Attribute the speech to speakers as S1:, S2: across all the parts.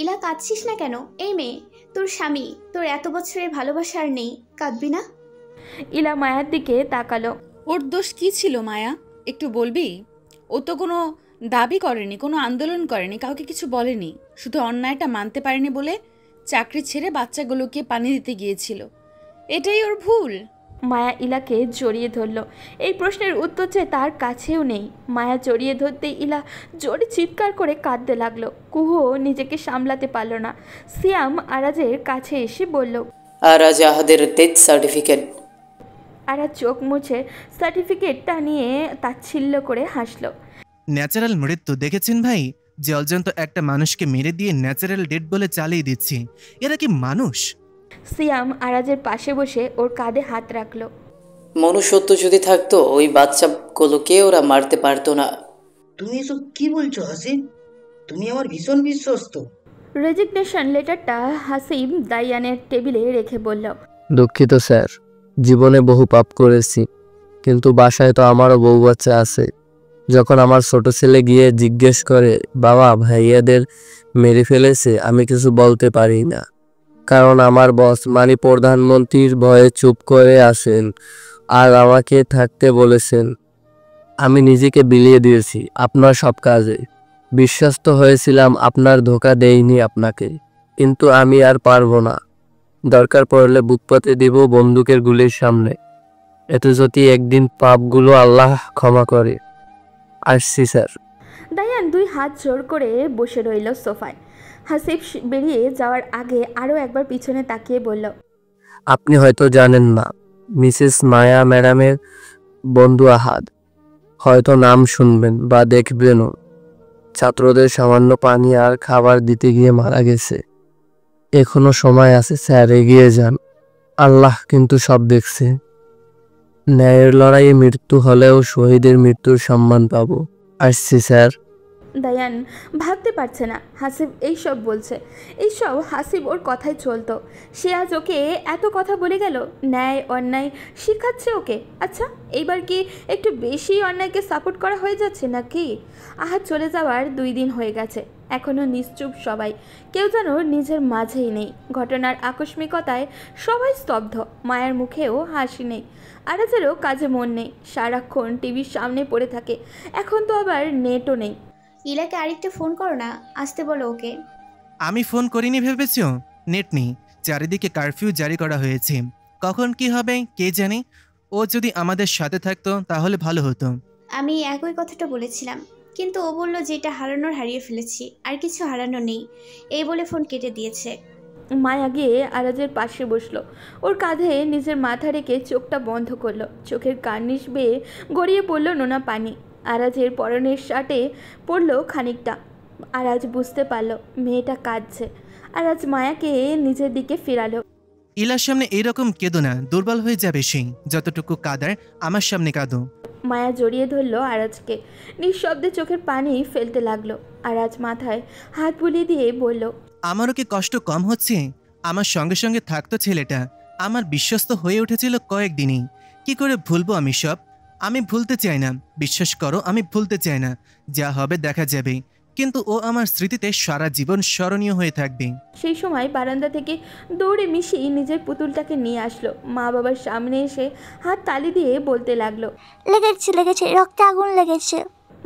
S1: ইলা, কাঁদছিস না কেন? এই মেয়ে, তোর স্বামী, তোর এত বছরের ভালোবাসা আর নেই, কাঁদবি না?
S2: ইলা মায়ার দিকে তাকালো।
S3: ওর দোষ কি ছিল মায়া, একটু বলবি? ও তো কোনো দাবি করেনি, কোনো আন্দোলন করেনি, কাউকে কিছু বলেনি, শুধু অন্যায়টা মানতে পারেনি বলে চাকরি ছেড়ে বাচ্চাগুলোকে পানি দিতে গিয়েছিল। এটাই ওর ভুল?
S2: মায়া ইলাকে জড়িয়ে ধরল। এই প্রশ্নের উত্তর যে তার কাছেও নেই। মায়া জড়িয়ে ধরতে ইলা জোরে চিৎকার করে কাঁদতে লাগলো। কুহু নিজেকে সামলাতে পারল না। সিয়াম আরাজের কাছে এসে বলল,
S4: আরাজ আহাদের ডেথ সার্টিফিকেট।
S2: আরাজ চোখ মুছে সার্টিফিকেটটা নিয়ে তাচ্ছিল্য করে হাসল।
S5: ন্যাচারাল মৃত্যু দেখেছেন ভাই? জলজন্ত একটা মানুষকে মেরে দিয়ে ন্যাচারাল ডেথ বলে চালিয়ে দিচ্ছি। এরা কি মানুষ?
S2: সিয়াম আরাজের পাশে বসে ওর কাঁধে হাত রাখলো।
S4: মনুষ্যত্ব যদি থাকতো ওই বাচ্চাগুলোকে ওরা মারতে পারতো না।
S6: তুমি এসব কি বলছো হাসিব? তুমি আমার ভীষণ বিশ্বস্ত।
S2: রেজিগনেশন লেটারটা হাসিব দাইয়ানের টেবিলে রেখে বলল,
S7: দুঃখিত স্যার, জীবনে বহু পাপ করেছি, কিন্তু বাসায় তো আমারও বউ বাচ্চা আছে। যখন আমার ছোট ছেলে গিয়ে জিজ্ঞেস করে বাবা ভাইয়াদের মেরে ফেলেছে, আমি কিছু বলতে পারি না, কারণ আমার বস মানে প্রধানমন্ত্রীর ভয়ে চুপ করে আসেন আর আমাকে থাকতে বলেছেন। আমি নিজেকে বিলিয়ে দিয়েছি আপনার সব কাজে। বিশ্বস্ত হয়েছিলাম, আপনার ধোঁকা দেইনি আপনাকে, কিন্তু আমি আর পারবো না। দরকার পড়লে বুক পাতে দিব বন্দুকের গুলির সামনে। এতে যদি একদিন পাপগুলো আল্লাহ ক্ষমা করে। আসছি স্যার।
S2: দায়ান দুই হাত জোর করে বসে রইল সোফায়। হাসিব বেরিয়ে যাওয়ার আগে আরও একবার পিছনে তাকিয়ে বলল,
S7: আপনি হয়তো জানেন না, মিসেস মায়া ম্যাডামের বন্ধু আহাদ, হয়তো নাম শুনবেন বা দেখবেনও, ছাত্রদের সামান্য পানি আর খাবার দিতে গিয়ে মারা গেছে। এখনো সময় আছে স্যার, এগিয়ে যান। আল্লাহ কিন্তু সব দেখছে। ন্যায়ের লড়াইয়ে মৃত্যু হলেও শহীদের মৃত্যুর সম্মান পাবো। আসছি স্যার।
S2: দায়ান ভাবতে পারছে না হাসিব এইসব বলছে। এইসব হাসিব ওর কথাই চলতো। সে আজ ওকে এত কথা বলে গেল, ন্যায় অন্যায় শিখাচ্ছে ওকে। আচ্ছা, এইবার কি একটু বেশি অন্যায়কে সাপোর্ট করা হয়ে যাচ্ছে নাকি? আহাদ চলে যাওয়ার 2 দিন হয়ে গেছে, এখনও নিশ্চুপ সবাই, কেউ যেন নিজের মাঝেই নেই। ঘটনার আকস্মিকতায় সবাই স্তব্ধ, মায়ের মুখেও হাসি নেই। আরাজেরও কাজে মন নেই, সারাক্ষণ টিভির সামনে পড়ে থাকে। এখন তো আবার নেটও নেই।
S1: ইলাকে আরেকটা ফোন করো না, আসতে বলো ওকে।
S5: আমি ফোন করিনি ভেবেছ? নেট নেই, চারিদিকে কারফিউ জারি করা হয়েছে, কখন কি হবে কে জানে। ও যদি আমাদের সাথে থাকতো তাহলে ভালো হতো।
S1: আমি একই কথাটা বলেছিলাম, কিন্তু ও বলল যেটা হারানোর হারিয়ে ফেলেছি, আর কিছু হারানো নেই, এই বলে ফোন কেটে দিয়েছে।
S2: মায়া গিয়ে আরাজের পাশে বসলো। ওর কাঁধে নিজের মাথা রেখে চোখটা বন্ধ করলো। চোখের কার্নিশ বেয়ে গড়িয়ে পড়লো নোনা পানি। আরাজের পরনের শার্টে পড়লো খানিকটা। আরাজ বুঝতে পারলো মেয়েটা কাঁদছে। আরাজ মায়াকে নিজের দিকে ফিরালো।
S5: ইলার সামনে এইরকম কেঁদো না, দুর্বল হয়ে যাবে সে। যতটুকু কাঁদার আমার সামনে কাঁদো।
S2: মায়া জড়িয়ে ধরলো আরাজকে, নিঃশব্দে চোখের পানি ফেলতে লাগলো। আরাজ মাথায় হাত বুলিয়ে দিয়ে বলল,
S5: আমারও কি কষ্ট কম হচ্ছে? আমার সঙ্গে সঙ্গে থাকতো ছেলেটা, আমার বিশ্বস্ত হয়ে উঠেছিল কয়েকদিনেই। কি করে ভুলবো আমি সব? আমি ভুলতে চাই না, বিশ্বাস করো আমি ভুলতে চাই না। যা হবে দেখা যাবে, কিন্তু ও আমার স্মৃতিতে সারা জীবন স্মরণীয় হয়ে থাকবে।
S2: সেই সময় বারান্দা থেকে দৌড়ে মিশি নিজের পুতুলটাকে নিয়ে আসলো। মা বাবার সামনে এসে হাত তালি দিয়ে বলতে লাগলো,
S8: লেগেছে, রক্তে আগুন লেগেছে।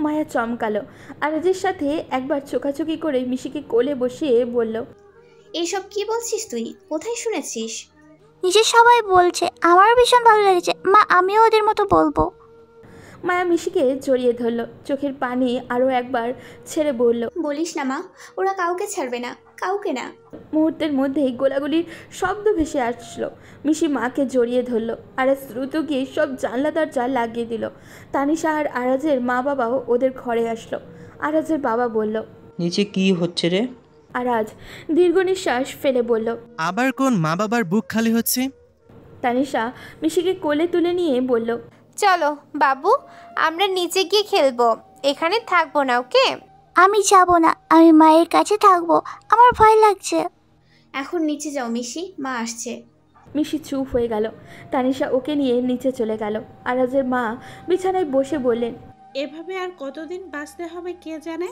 S2: মায়া চমকালো। আরাজের সাথে একবার চোখাচোখি করে মিশিকে কোলে বসিয়ে বলল,
S1: এইসব কি বলছিস তুই? কোথায় শুনেছিস?
S8: নিচে সবাই বলছে, আমারও ভীষণ ভালো লেগেছে। মা, আমিও ওদের মতো বলবো।
S2: মায়া মিশিকে জড়িয়ে ধরল, চোখের পানি আরও একবার ছেড়ে বলল,
S1: বলিস না মা, ওরা কাউকে ছাড়বে না, কাউকে না।
S2: মুহূর্তের মধ্যেই গোলাগুলির শব্দ ভেসে আসলো। মিশি মাকে জড়িয়ে ধরল। আরাজ দ্রুত গিয়ে সব জানলা দরজা লাগিয়ে দিল। তানিশা আর আরাজের মা বাবাও ওদের ঘরে আসলো। আরাজের বাবা বলল,
S9: নিচে কি হচ্ছে রে?
S2: আরাজ দীর্ঘ নিঃশ্বাস ফেলে বলল,
S5: আবার কোন মা বাবার বুক খালি হচ্ছে?
S2: তানিশা মিশিকে কোলে তুলে নিয়ে বলল,
S10: চলো বাবু, আমরা নিচে গিয়ে খেলবো, এখানে থাকবো না, ওকে?
S8: আমি যাব না, আমি মায়ের কাছে থাকবো, আমার ভয় লাগছে।
S1: এখন নিচে যাও মিশি, মা আসছে।
S2: মিশি চুপ হয়ে গেল। তানিশা ওকে নিয়ে নিচে চলে গেল। আরাজের মা বিছানায় বসে বললেন,
S3: এভাবে আর কতদিন বাঁচতে হবে কে জানে।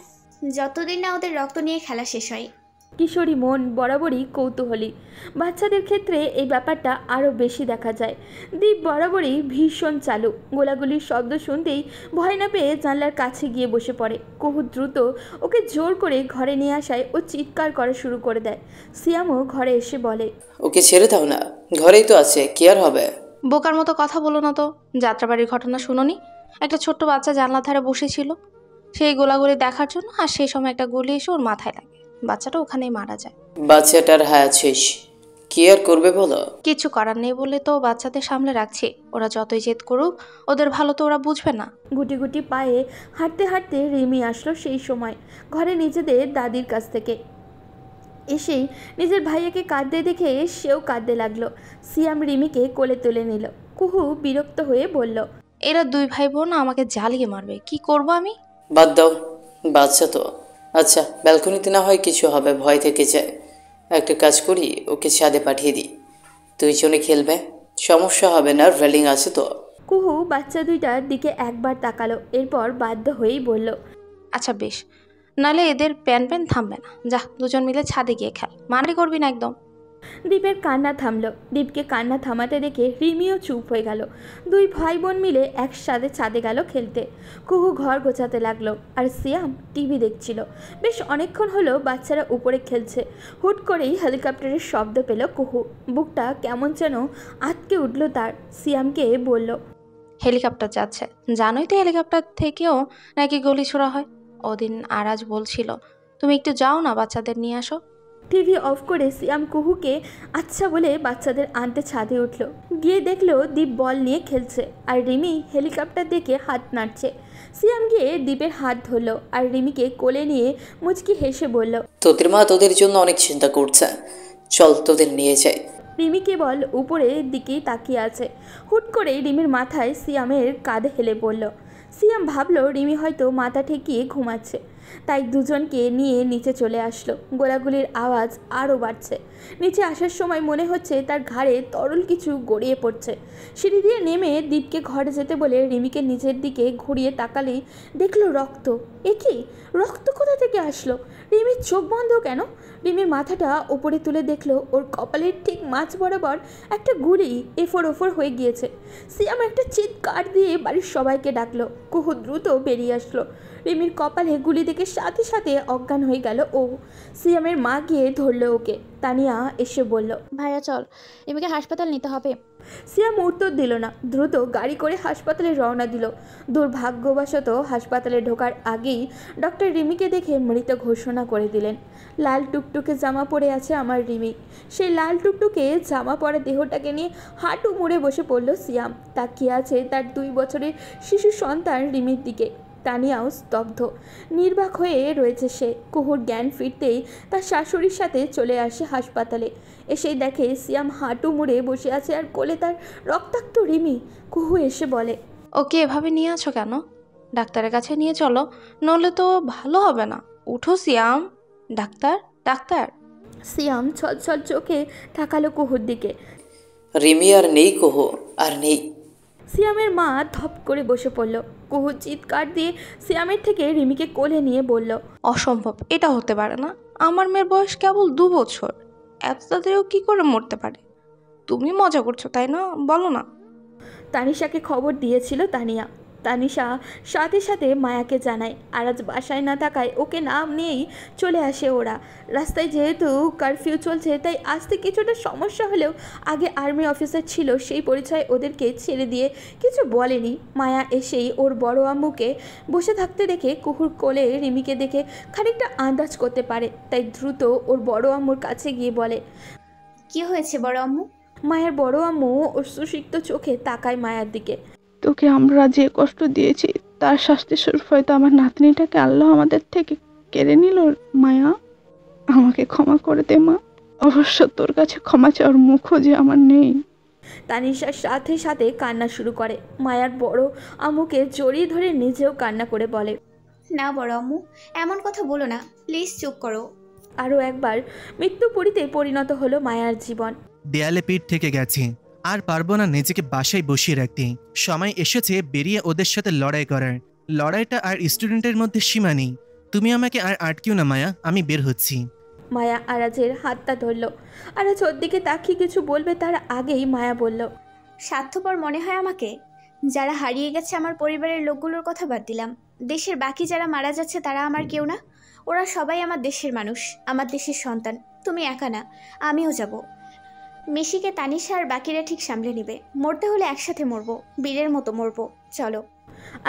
S1: যতদিন না ওদের রক্ত নিয়ে খেলা শেষ হয়।
S2: কিশোরী মন বরাবরই কৌতূহলী। বাচ্চাদের ক্ষেত্রে এই ব্যাপারটা আরও বেশি দেখা যায়। দীপ বরাবরই ভীষণ চালু। গোলাগুলির শব্দ শুনতেই ভয় না পেয়ে জানলার কাছে গিয়ে বসে পড়ে। কুহু দ্রুত ওকে জোর করে ঘরে নিয়ে আসায় ও চিৎকার করা শুরু করে দেয়। সিয়ামও ঘরে এসে বলে,
S4: ওকে ছেড়ে দাও না, ঘরেই তো আছে, কি আর হবে।
S11: বোকার মতো কথা বলো না তো। যাত্রাবাড়ির ঘটনা শুনোনি? একটা ছোট্ট বাচ্চা জানলার ধারে বসেছিল সেই গোলাগুলি দেখার জন্য, আর সেই সময় একটা গুলি এসে ওর মাথায় লাগে। বাচ্চাটা ওখানেই মারা যায়।
S4: বাচ্চাটার হায়াত শেষ, কি আর করবে বলো।
S11: কিছু করার নেই বলে তো বাচ্চাদের সামলে রাখছি। ওরা যতই জেদ করুক, ওদের ভালো তো ওরা বুঝবে না।
S2: গুটি গুটি পায়ে হাঁটতে হাঁটতে রিমি আসলো সেই সময় ঘরে নিজেদের দাদির কাছ থেকে। এসেই নিজের ভাইয়াকে কাঁদতে দেখে সেও কাঁদতে লাগলো। সিয়াম রিমিকে কোলে তুলে নিল। কুহু বিরক্ত হয়ে বলল,
S11: এরা দুই ভাই বোন আমাকে জ্বালিয়ে মারবে, কি করব আমি?
S4: বাদ দাও, বাচ্চা তো। আচ্ছা, ব্যালকনিতে না হয় কিছু হবে, ভয় থেকে যায়। একটা কাজ করি, ওকে ছাদে পাঠিয়ে দিই, দুইজনে খেলবে, সমস্যা হবে না, রেলিং আছে তো।
S2: কুহু বাচ্চা দুইটার দিকে একবার তাকালো, এরপর বাধ্য হয়েই বলল,
S11: আচ্ছা বেশ, নালে এদের প্যান থামবে না। যা, দুজন মিলে ছাদে গিয়ে খেল, মারামারি করবি না একদম।
S2: দীপের কান্না থামলো। দীপকে কান্না থামাতে দেখে রিমিও চুপ হয়ে গেল। দুই ভাই বোন মিলে একসাথে ছাদে গেল খেলতে। কুহু ঘর গোছাতে লাগলো আর সিয়াম টিভি দেখছিল। বেশ অনেকক্ষণ হলো বাচ্চারা উপরে খেলছে। হুট করেই হেলিকপ্টারের শব্দ পেল কুহু। বুকটা কেমন যেন আটকে উঠল তার। সিয়ামকে বলল,
S11: হেলিকপ্টার যাচ্ছে। জানোই তো হেলিকপ্টার থেকেও নাকি গুলি ছোড়া হয়। ওদিন আরাজ বলছিল, তুমি একটু যাও না, বাচ্চাদের নিয়ে আসো।
S2: টিভি অফ করে সিয়াম কুহুকে আচ্ছা বলে বাচ্চাদের আনতে ছাদে উঠল। গিয়ে দেখলো দীপ বল নিয়ে খেলছে আর রিমি হেলিকপ্টার দেখে হাত নাড়ছে। সিয়াম গিয়ে দীপের হাত ধরলো আর রিমিকে কোলে নিয়ে মুচকি হেসে বলল,
S4: তোদের মা তোদের জন্য অনেক চিন্তা করছে, চল তোদের নিয়ে যাই।
S2: রিমি কেবল উপরের দিকেই তাকিয়ে আছে। হুট করে রিমির মাথায় সিয়ামের কাঁধে হেলে পড়ল। সিয়াম ভাবলো রিমি হয়তো মাথা ঠেকিয়ে ঘুমাচ্ছে, তাই দুজনকে নিয়ে নিচে চলে আসলো। গোলাগুলির আওয়াজ আরও বাড়ছে। নিচে আসার সময় মনে হচ্ছে তার ঘাড়ে তরল কিছু গড়িয়ে পড়ছে। সিঁড়ি দিয়ে নেমে দীপকে ঘরে যেতে বলে রিমিকে নিজের দিকে ঘুরিয়ে তাকালেই দেখলো রক্ত। এ কি, রক্ত কোথা থেকে আসলো? রিমির চোখ বন্ধ কেন? রিমির মাথাটা ওপরে তুলে দেখলো ওর কপালের ঠিক মাঝ বরাবর একটা গুলি এফোর ওফর হয়ে গিয়েছে। সিয়াম একটা চিৎকার দিয়ে বাড়ির সবাইকে ডাকলো। কুহু দ্রুত বেরিয়ে আসলো। রিমির কপালে গুলি দেখে সাথে সাথে অজ্ঞান হয়ে গেল ও। সিয়ামের মা গিয়ে ধরলো ওকে। তানিয়া এসে বলল,
S12: ভাইয়া চল, রিমিকে হাসপাতাল নিতে হবে।
S2: সিয়াম উত্তর দিল না, দ্রুত গাড়ি করে হাসপাতালে রওনা দিল। দুর্ভাগ্যবশত হাসপাতালে ঢোকার আগেই ডক্টর রিমিকে দেখে মৃত ঘোষণা করে দিলেন। লাল টুকটুকে জামা পরে আছে আমার রিমি। সেই লাল টুকটুকে জামা পরা দেহটাকে নিয়ে হাঁটু মুড়ে বসে পড়ল সিয়াম। তাকিয়ে আছে তার 2 বছরের শিশু সন্তান রিমির দিকে। তানিয়াও স্তব্ধ, নির্বাক হয়ে রয়েছে সে। কুহুর জ্ঞান ফিরতেই তার শাশুড়ির সাথে চলে আসে হাসপাতালে। এসেই দেখে সিয়াম হাঁটু মুড়ে বসে আছে আর কোলে তার রক্তাক্ত রিমি। কুহু এসে বলে,
S11: ওকে এভাবে নিয়ে আছো কেন? ডাক্তারের কাছে নিয়ে চলো, নইলে তো ভালো হবে না। উঠো সিয়াম। Doctor, doctor.
S2: সিয়াম ছলছল চোখে তাকালো কুহুর দিকে।
S4: রিমি আর নেই, কুহু আর নেই।
S2: সিয়ামের মা ধপ করে বসে পড়ল। কুহু চিৎকার দিয়ে সিয়ামের থেকে রিমিকে কোলে নিয়ে বলল,
S11: অসম্ভব, এটা হতে পারে না। আমার মেয়ের বয়স কেবল 2 বছর, এত তাড়াতাড়িও কি করে মরতে পারে? তুমি মজা করছো তাই না? বলো না।
S2: তানিশাকে খবর দিয়েছিল তানিয়া। তানিশা সাথে সাথে মায়াকে জানায়। আর আজ বাসায় না থাকায় ওকে নাম নিয়েই চলে আসে ওরা। রাস্তায় যেহেতু কারফিউ চলছে তাই আসতে কিছুটা সমস্যা হলেও আগে আর্মি অফিসার ছিল সেই পরিচয় ওদেরকে ছেড়ে দিয়ে কিছু বলেনি। মায়া এসেই ওর বড় আম্মুকে বসে থাকতে দেখে কুহুর কোলে রিমিকে দেখে খানিকটা আন্দাজ করতে পারে, তাই দ্রুত ওর বড় আম্মুর কাছে গিয়ে বলে,
S1: কি হয়েছে বড় আম্মু?
S2: মায়ের বড় আম্মু অশ্রুসিক্ত চোখে তাকায় মায়ার দিকে।
S13: তোকে আমরা যে কষ্ট দিয়েছি তার শাস্তি স্বরূপ হয়তো আমার নাতনিটাকে আল্লাহ আমাদের থেকে কেড়ে নিল। মায়া, আমাকে ক্ষমা করে দে মা। অবশ্য তোর কাছে ক্ষমা চাওয়ার মুখও যে আমার নেই।
S2: তানিশার সাথে সাথে কান্না শুরু করে। মায়ার বড় আম্মুকে জড়িয়ে ধরে নিজেও কান্না করে বলে,
S1: না বড় আম্মু, এমন কথা বলো না, প্লিজ চুপ করো।
S2: আরও একবার মৃত্যুপুরীতে পরিণত হলো মায়ার জীবন।
S5: দেয়ালে পিঠ থেকে গেছে, আর পারবো না নিজেকে বাসায় বসিয়ে রাখতে। সময় এসেছে বেরিয়ে ওদের সাথে লড়াই করার। লড়াইটা আর স্টুডেন্টের মধ্যে সীমা নেই। তুমি আমাকে আর আটকিও না মায়া, আমি বের হচ্ছি।
S2: মায়া আরাজের হাতটা ধরল। আরাজ ওর দিকে তাকিয়ে কিছু বলবে তার আগেই মায়া বলল,
S1: স্বার্থপর মনে হয় আমাকে? যারা হারিয়ে গেছে আমার পরিবারের লোকগুলোর কথা বাদ দিলাম, দেশের বাকি যারা মারা যাচ্ছে তারা আমার কেউ না। ওরা সবাই আমার দেশের মানুষ, আমার দেশের সন্তান। তুমি একা না, আমিও যাব। মিশিকে, তানিশা আর বাকিরা ঠিক সামলে নেবে। মরতে হলে একসাথে মরবো, বীরের মতো মরবো। চলো।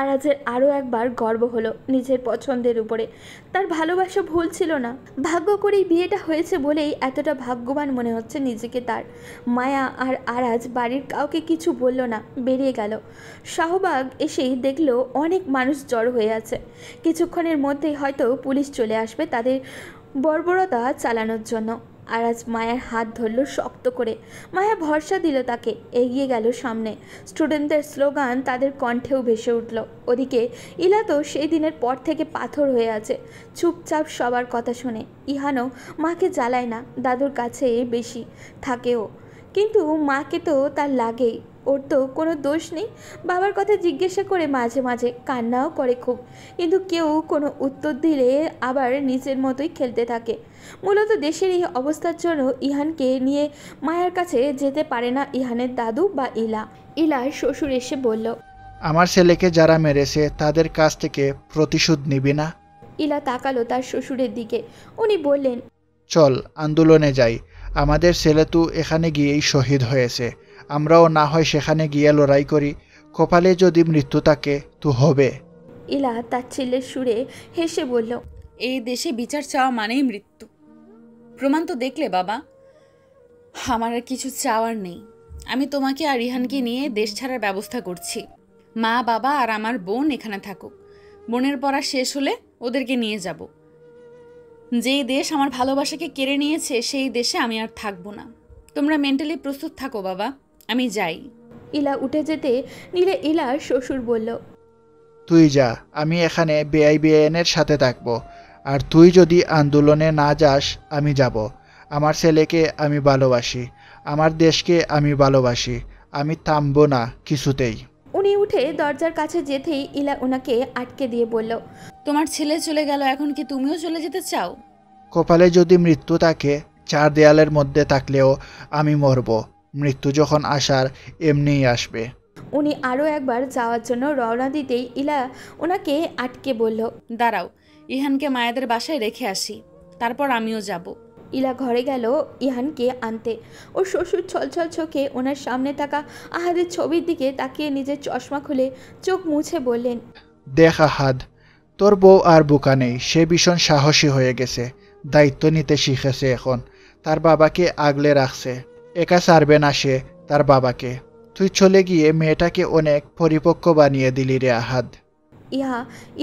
S2: আরাজের আরও একবার গর্ব হলো নিজের পছন্দের উপরে। তার ভালোবাসা ভুল ছিল না। ভাগ্য করেই বিয়েটা হয়েছে বলেই এতটা ভাগ্যবান মনে হচ্ছে নিজেকে তার। মায়া আর আরাজ বাড়ির কাউকে কিছু বলল না, বেরিয়ে গেল। শাহবাগ এসেই দেখলো অনেক মানুষ জড়ো হয়ে আছে। কিছুক্ষণের মধ্যেই হয়তো পুলিশ চলে আসবে তাদের বর্বরতা চালানোর জন্য। আরাজ মায়ের হাত ধরল শক্ত করে। মায়া ভরসা দিল তাকে, এগিয়ে গেল সামনে। স্টুডেন্টদের স্লোগান তাদের কণ্ঠেও ভেসে উঠল। ওদিকে ইলা তো সেই দিনের পর থেকে পাথর হয়ে আছে, চুপচাপ সবার কথা শুনে। ইহানও মাকে জ্বালায় না, দাদুর কাছে বেশি থাকেও, কিন্তু মাকে তো তার লাগেই। ওর তো কোনো দোষ নেই। বাবার কথা জিজ্ঞাসা করে মাঝে মাঝে কান্নাও করে খুব, কিন্তু কেউ কোনো উত্তর দিলে আবার নিজের মতোই খেলতে থাকে। মূলত দেশের এই অবস্থার জন্য ইহানকে নিয়ে মায়ের কাছে যেতে পারে না ইহানের দাদু বা ইলা। ইলার শ্বশুর এসে বলল,
S14: আমার ছেলেকে যারা মেরেছে তাদের কাছ থেকে প্রতিশোধ নিবি না?
S2: ইলা তাকালো তার শ্বশুরের দিকে। উনি বললেন,
S14: চল আন্দোলনে যাই। আমাদের ছেলে তো এখানে গিয়েই শহীদ হয়েছে, আমরাও না হয় সেখানে গিয়ে লড়াই করি। কপালে যদি মৃত্যু থাকে তো হবে।
S2: ইলা তার ছেলের সুরে হেসে বলল,
S3: এই দেশে বিচার চাওয়া মানেই মৃত্যু। প্রমাণ তো দেখলে বাবা। আমার আর কিছু চাওয়ার নেই। আমি তোমাকে আর রিহানকে নিয়ে দেশ ছাড়ার ব্যবস্থা করছি। মা, বাবা আর আমার বোন এখানে থাকুক। বোনের পড়া শেষ হলে ওদেরকে নিয়ে যাব। যেই দেশ আমার ভালোবাসাকে কেড়ে নিয়েছে সেই দেশে আমি আর থাকবো না। তোমরা মেন্টালি প্রস্তুত থাকো বাবা, আমি যাই।
S2: ইলা উঠে যেতে নিলে ইলার শ্বশুর বলল,
S14: তুই যা, আমি এখানে বেআইনের সাথে থাকবো। আর তুই যদি আন্দোলনে না যাস আমি যাব। আমার ছেলেকে আমি ভালোবাসি, আমার দেশকে আমি ভালোবাসি। আমি থামবো না কিছুতেই।
S2: উনি উঠে দরজার কাছে যেতেই ইলা ওনাকে আটকে দিয়ে বলল,
S3: তোমার ছেলে চলে গেল, এখন কি তুমিও চলে যেতে চাও?
S14: কপালে যদি মৃত্যু থাকে, চার দেয়ালের মধ্যে থাকলেও আমি মরব। মৃত্যু যখন আসার এমনিই আসবে।
S2: উনি আরও একবার যাওয়ার জন্য রওনা দিতেই ইলা ওনাকে আটকে বলল,
S3: দাঁড়াও, ইহানকে মায়াদের বাসায় রেখে আসি, তারপর আমিও যাব।
S2: ইলা ঘরে গেল ইহানকে আনতে। ওর শ্বশুর ছলছল চোখে ওনার সামনে থাকা আহাদের ছবির দিকে তাকিয়ে নিজের চশমা খুলে চোখ মুছে বললেন,
S14: দেখ আহাদ, তোর বউ আর বোকা নেই। সে ভীষণ সাহসী হয়ে গেছে, দায়িত্ব নিতে শিখেছে। এখন তার বাবাকে আগলে রাখছে, একা ছাড়বে না সে তার বাবাকে। তুই চলে গিয়ে মেয়েটাকে অনেক পরিপক্ক বানিয়ে দিলি রে আহাদ।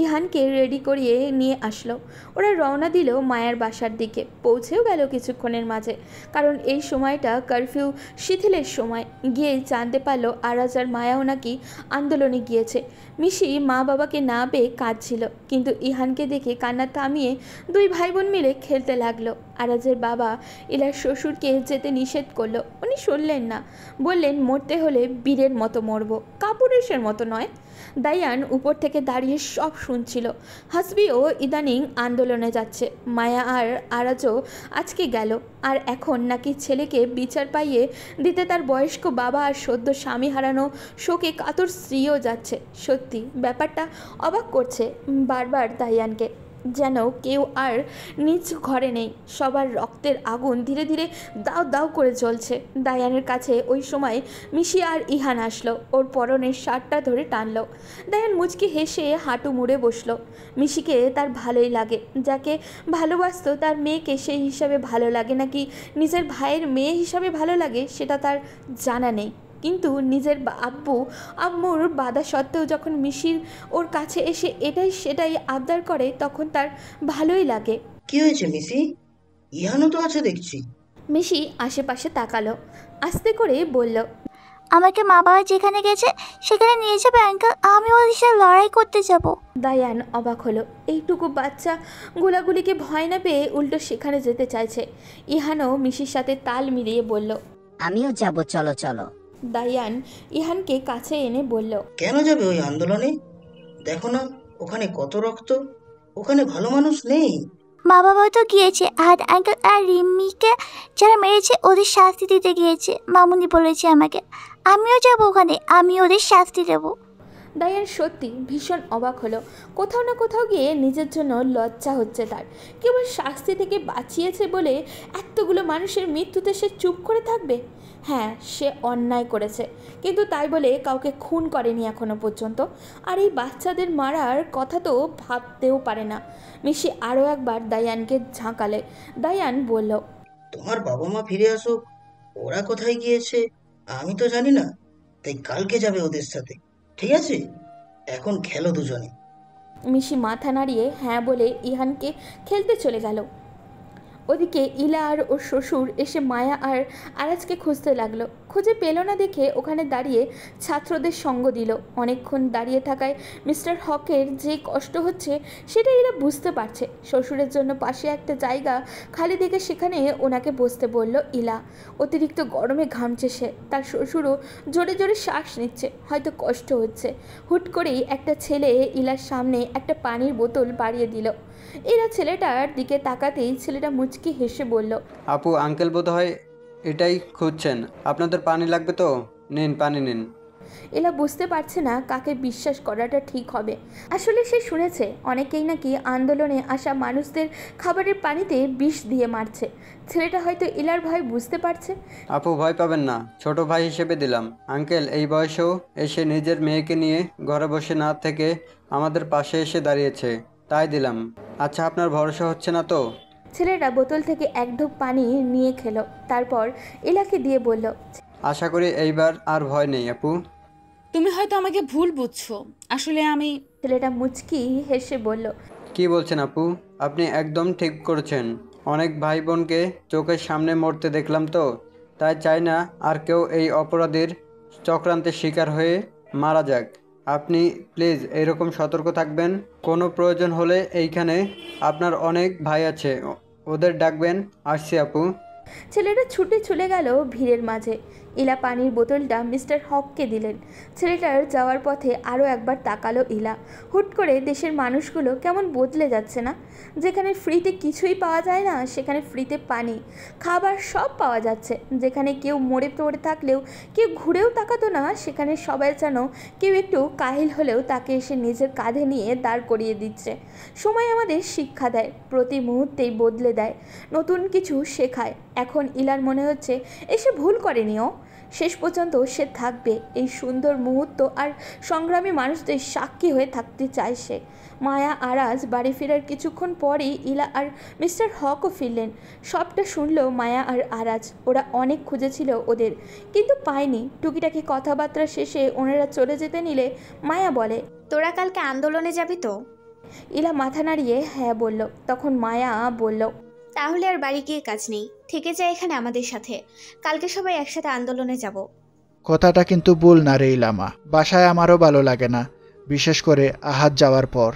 S2: ইহানকে রেডি করিয়ে নিয়ে আসলো। ওরা রওনা দিল মায়ের বাসার দিকে। পৌঁছেও গেল কিছুক্ষণের মাঝে, কারণ এই সময়টা কারফিউ শিথিলের সময়। গিয়ে জানতে পারলো আরাজ আর মায়াও নাকি আন্দোলনে গিয়েছে। মিশি মা বাবাকে না পেয়ে কাঁদছিল, কিন্তু ইহানকে দেখে কান্না থামিয়ে দুই ভাই বোন মিলে খেলতে লাগলো। আরাজের বাবা ইলার শ্বশুরকে যেতে নিষেধ করলো, উনি শুনলেন না। বললেন, মরতে হলে বীরের মতো মরবো, কাপুরুষের মতো নয়। দায়ান উপর থেকে দাঁড়িয়ে সব শুনছিল। হাসবিও ইদানিং আন্দোলনে যাচ্ছে। মায়া আর আরাজও আজকে গেল। আর এখন নাকি ছেলেকে বিচার পাইয়ে দিতে তার বয়স্ক বাবা আর সদ্য স্বামী হারানো শোকে কাতর স্ত্রীও যাচ্ছে। সত্যি ব্যাপারটা অবাক করছে বারবার দায়ানকে, যেন কেউ আর নিজ ঘরে নেই। সবার রক্তের আগুন ধীরে ধীরে দাও দাও করে জ্বলছে। দায়ানের কাছে ওই সময় মিশি আর ইহান আসলো। ওর পরনের শার্টটা ধরে টানলো। দায়ান মুচকি হেসে হাঁটু মুড়ে বসলো। মিশিকে তার ভালোই লাগে, যাকে ভালোবাসতো তার মেয়েকে সেই হিসাবে ভালো লাগে নাকি নিজের ভাইয়ের মেয়ে হিসাবে ভালো লাগে সেটা তার জানা নেই। কিন্তু নিজের আম্মুর বাধা সত্ত্বেও যখন মিশির ওর কাছে এসে এটাই সেটাই আবদার করে, তখন তার ভালোই লাগে।
S6: কি হয়েছে মিশি? ইহানও তো আছে দেখছি।
S2: মিশি আশেপাশে তাকালো, আস্তে করে বলল,
S8: আমাকে মা বাবা যেখানে গেছে সেখানে নিয়ে যাবে আঙ্কেল, আমি ওদের সাথে লড়াই করতে যাব।
S2: দায়ান অবাক হলো। এইটুকু বাচ্চা গোলাগুলিকে ভয় না পেয়ে উল্টো সেখানে যেতে চাইছে। ইহানও মিশির সাথে তাল মিলিয়ে বলল,
S15: আমিও যাব, চলো চলো।
S2: দায়ান ইহানকে কাছে এনে বলল,
S6: কেন যাবে ওই আন্দোলনে? দেখো না ওখানে কত রক্ত, ওখানে ভালো মানুষ নেই।
S8: মা বাবাও তো গিয়েছে, আর আঙ্কেল আর রিম্মিকে যারা মেরেছে ওদের শাস্তি দিতে গিয়েছে। মামুনি বলেছে আমাকে, আমিও যাবো ওখানে, আমি ওদের শাস্তি দেবো।
S2: দায়ান সত্যি ভীষণ অবাক হলো। কোথাও না কোথাও গিয়ে নিজের জন্য লজ্জা হচ্ছে তার। কেবল শাস্তি থেকে বাঁচিয়েছে বলে এতগুলো মানুষের মৃত্যুতে সে চুপ করে থাকবে? হ্যাঁ, সে অন্যায় করেছে, কিন্তু তাই বলে কাউকে খুন করেনি এখনো পর্যন্ত। আর এই বাচ্চাদের মারার কথা তো ভাবতেও পারে না। মিশি আরও একবার দায়ানকে ঝাঁকালে। দায়ান বলল,
S6: তোমার বাবা মা ফিরে আসুক, ওরা কোথায় গিয়েছে আমি তো জানি না, তাই কালকে যাবে ওদের সাথে, ঠিক আছে? এখন খেলো দুজনে।
S2: মিশি মাথা নাড়িয়ে হ্যাঁ বলে ইহানকে খেলতে চলে গেল। ওদিকে ইলা আর ওর শ্বশুর এসে মায়া আর আরাজকে খুঁজতে লাগলো। খুঁজে পেল না দেখে ওখানে দাঁড়িয়ে ছাত্রদের সঙ্গ দিল। অনেকক্ষণ দাঁড়িয়ে থাকায় মিস্টার হকের যে কষ্ট হচ্ছে সেটা ইলা বুঝতে পারছে। শ্বশুরের জন্য পাশে একটা জায়গা খালি দেখে সেখানে ওনাকে বসতে বলল ইলা। অতিরিক্ত গরমে ঘামছে সে। তার শ্বশুরও জোরে জোরে শ্বাস নিচ্ছে, হয়তো কষ্ট হচ্ছে। হুট করেই একটা ছেলে ইলার সামনে একটা পানির বোতল বাড়িয়ে দিল। এরা ছেলেটার দিকে তাকাতেই ছেলেটা মুচকি হেসে বলল,
S16: আপু, আঙ্কেল বোধহয় এটাই খুঁজছেন। আপনাদের পানি লাগবে তো? নিন, পানি নিন।
S2: এলা বুঝতে পারছে না কাকে বিশ্বাস করাটা ঠিক হবে। আসলে সে শুনেছে অনেকেই নাকি আন্দোলনে আসা মানুষদের খাবারের পানিতে বিষ দিয়ে মারছে। ছেলেটা হয়তো ইলার ভয় বুঝতে পারছে।
S16: আপু, ভয় পাবেন না, ছোট ভাই হিসেবে দিলাম। আঙ্কেল এই বয়সেও এসে নিজের মেয়েকে নিয়ে ঘরে বসে না থেকে আমাদের পাশে এসে দাঁড়িয়েছে, তাই দিলাম। আচ্ছা, আপনার ভরসা হচ্ছে না তো?
S2: ছেলেটা বোতল থেকে এক ঢোক পানি নিয়ে খেলো, তারপর ইলাকে দিয়ে বলল,
S16: আশা করি এইবার আর ভয় নেই আপু।
S3: তুমি হয়তো আমাকে ভুল বুঝছো, আসলে আমি।
S2: ছেলেটা মুচকি হেসে বলল,
S16: কি বলছেন আপু? আপনি একদম ঠিক করেছেন। অনেক ভাই বোনকে চোখের সামনে মরতে দেখলাম তো, তাই চাই না আর কেউ এই অপরাধীর চক্রান্তের শিকার হয়ে মারা যাক। আপনি প্লিজ এরকম সতর্ক থাকবেন। কোনো প্রয়োজন হলে এইখানে আপনার অনেক ভাই আছে, ওদের ডাকবেন। আসছি আপু।
S2: ছেলেটা ছুটে চলে গেল ভিড়ের মাঝে। ইলা পানির বোতলটা মিস্টার হককে দিলেন। ছেলেটার যাওয়ার পথে আরও একবার তাকালো ইলা। হুট করে দেশের মানুষগুলো কেমন বদলে যাচ্ছে না? যেখানে ফ্রিতে কিছুই পাওয়া যায় না সেখানে ফ্রিতে পানি, খাবার সব পাওয়া যাচ্ছে। যেখানে কেউ মরে পড়ে থাকলেও কেউ ঘুরেও তাকাতো না, সেখানে সবাই যেন কেউ একটু কাহিল হলেও তাকে এসে নিজের কাঁধে নিয়ে দাঁড় করিয়ে দিচ্ছে। সময় আমাদের শিক্ষা দেয়, প্রতি মুহূর্তেই বদলে দেয়, নতুন কিছু শেখায়। এখন ইলার মনে হচ্ছে এসে ভুল করেনিও। শেষ পর্যন্ত সে থাকবে এই সুন্দর মুহূর্ত আর সংগ্রামী মানুষদের সাক্ষী হয়ে থাকতে চায় সে। মায়া আরাজ বাড়ি ফেরার কিছুক্ষণ পরেই ইলা আর মিস্টার হকও ফিরলেন। সবটা শুনলো মায়া আর আরাজ। ওরা অনেক খুঁজেছিল ওদের, কিন্তু পায়নি। টুকিটাকি কথাবার্তা শেষে ওনারা চলে যেতে নিলে মায়া বলে,
S1: তোরা কালকে আন্দোলনে যাবি তো?
S2: ইলা মাথা নাড়িয়ে হ্যাঁ বলল। তখন মায়া বলল,
S1: তাহলে আর বাড়ি গিয়ে কাজ নেই, থেকে যায় এখানে আমাদের সাথে। কালকে সবাই একসাথে আন্দোলনে যাব।
S14: কথাটা কিন্তু ভুল না রে ইলামা, বাসায় আমারও ভালো লাগে না, বিশেষ করে আহাত যাওয়ার পর।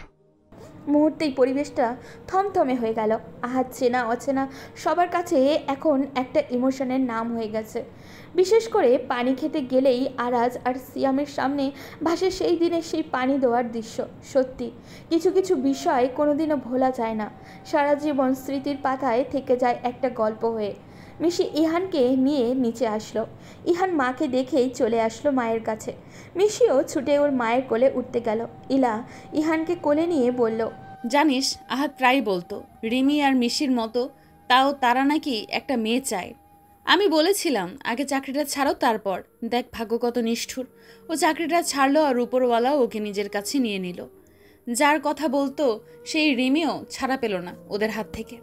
S2: মুহূর্তেই পরিবেশটা থমথমে হয়ে গেল। আহাত চেনা অচেনা সবার কাছে এখন একটা ইমোশনের নাম হয়ে গেছে। বিশেষ করে পানি খেতে গেলেই আরাজ আর সিয়ামের সামনে ভাসে সেই দিনের সেই পানি দেওয়ার দৃশ্য। সত্যি কিছু কিছু বিষয় কোনোদিনও ভোলা যায় না, সারা জীবন স্মৃতির পাতায় থেকে যায় একটা গল্প হয়ে। মিশি ইহানকে নিয়ে নিচে আসলো। ইহান মাকে দেখেই চলে আসলো মায়ের কাছে। মিশিও ছুটে ওর মায়ের কোলে উঠতে গেল। ইলা ইহানকে কোলে নিয়ে বলল,
S3: জানিস, আহাত প্রায় বলতো রিমি আর মিশির মতো, তাও তারা নাকি একটা মেয়ে চায়। আমি বলেছিলাম আগে চাকরিটা ছাড়ো, তারপর দেখ ভাগ্য কত নিষ্ঠুর। ও চাকরিটা ছাড়লো আর উপরওয়ালাও ওকে নিজের কাছে নিয়ে নিল। যার কথা বলতো সেই রিমিও ছাড়া পেল না ওদের হাত থেকে।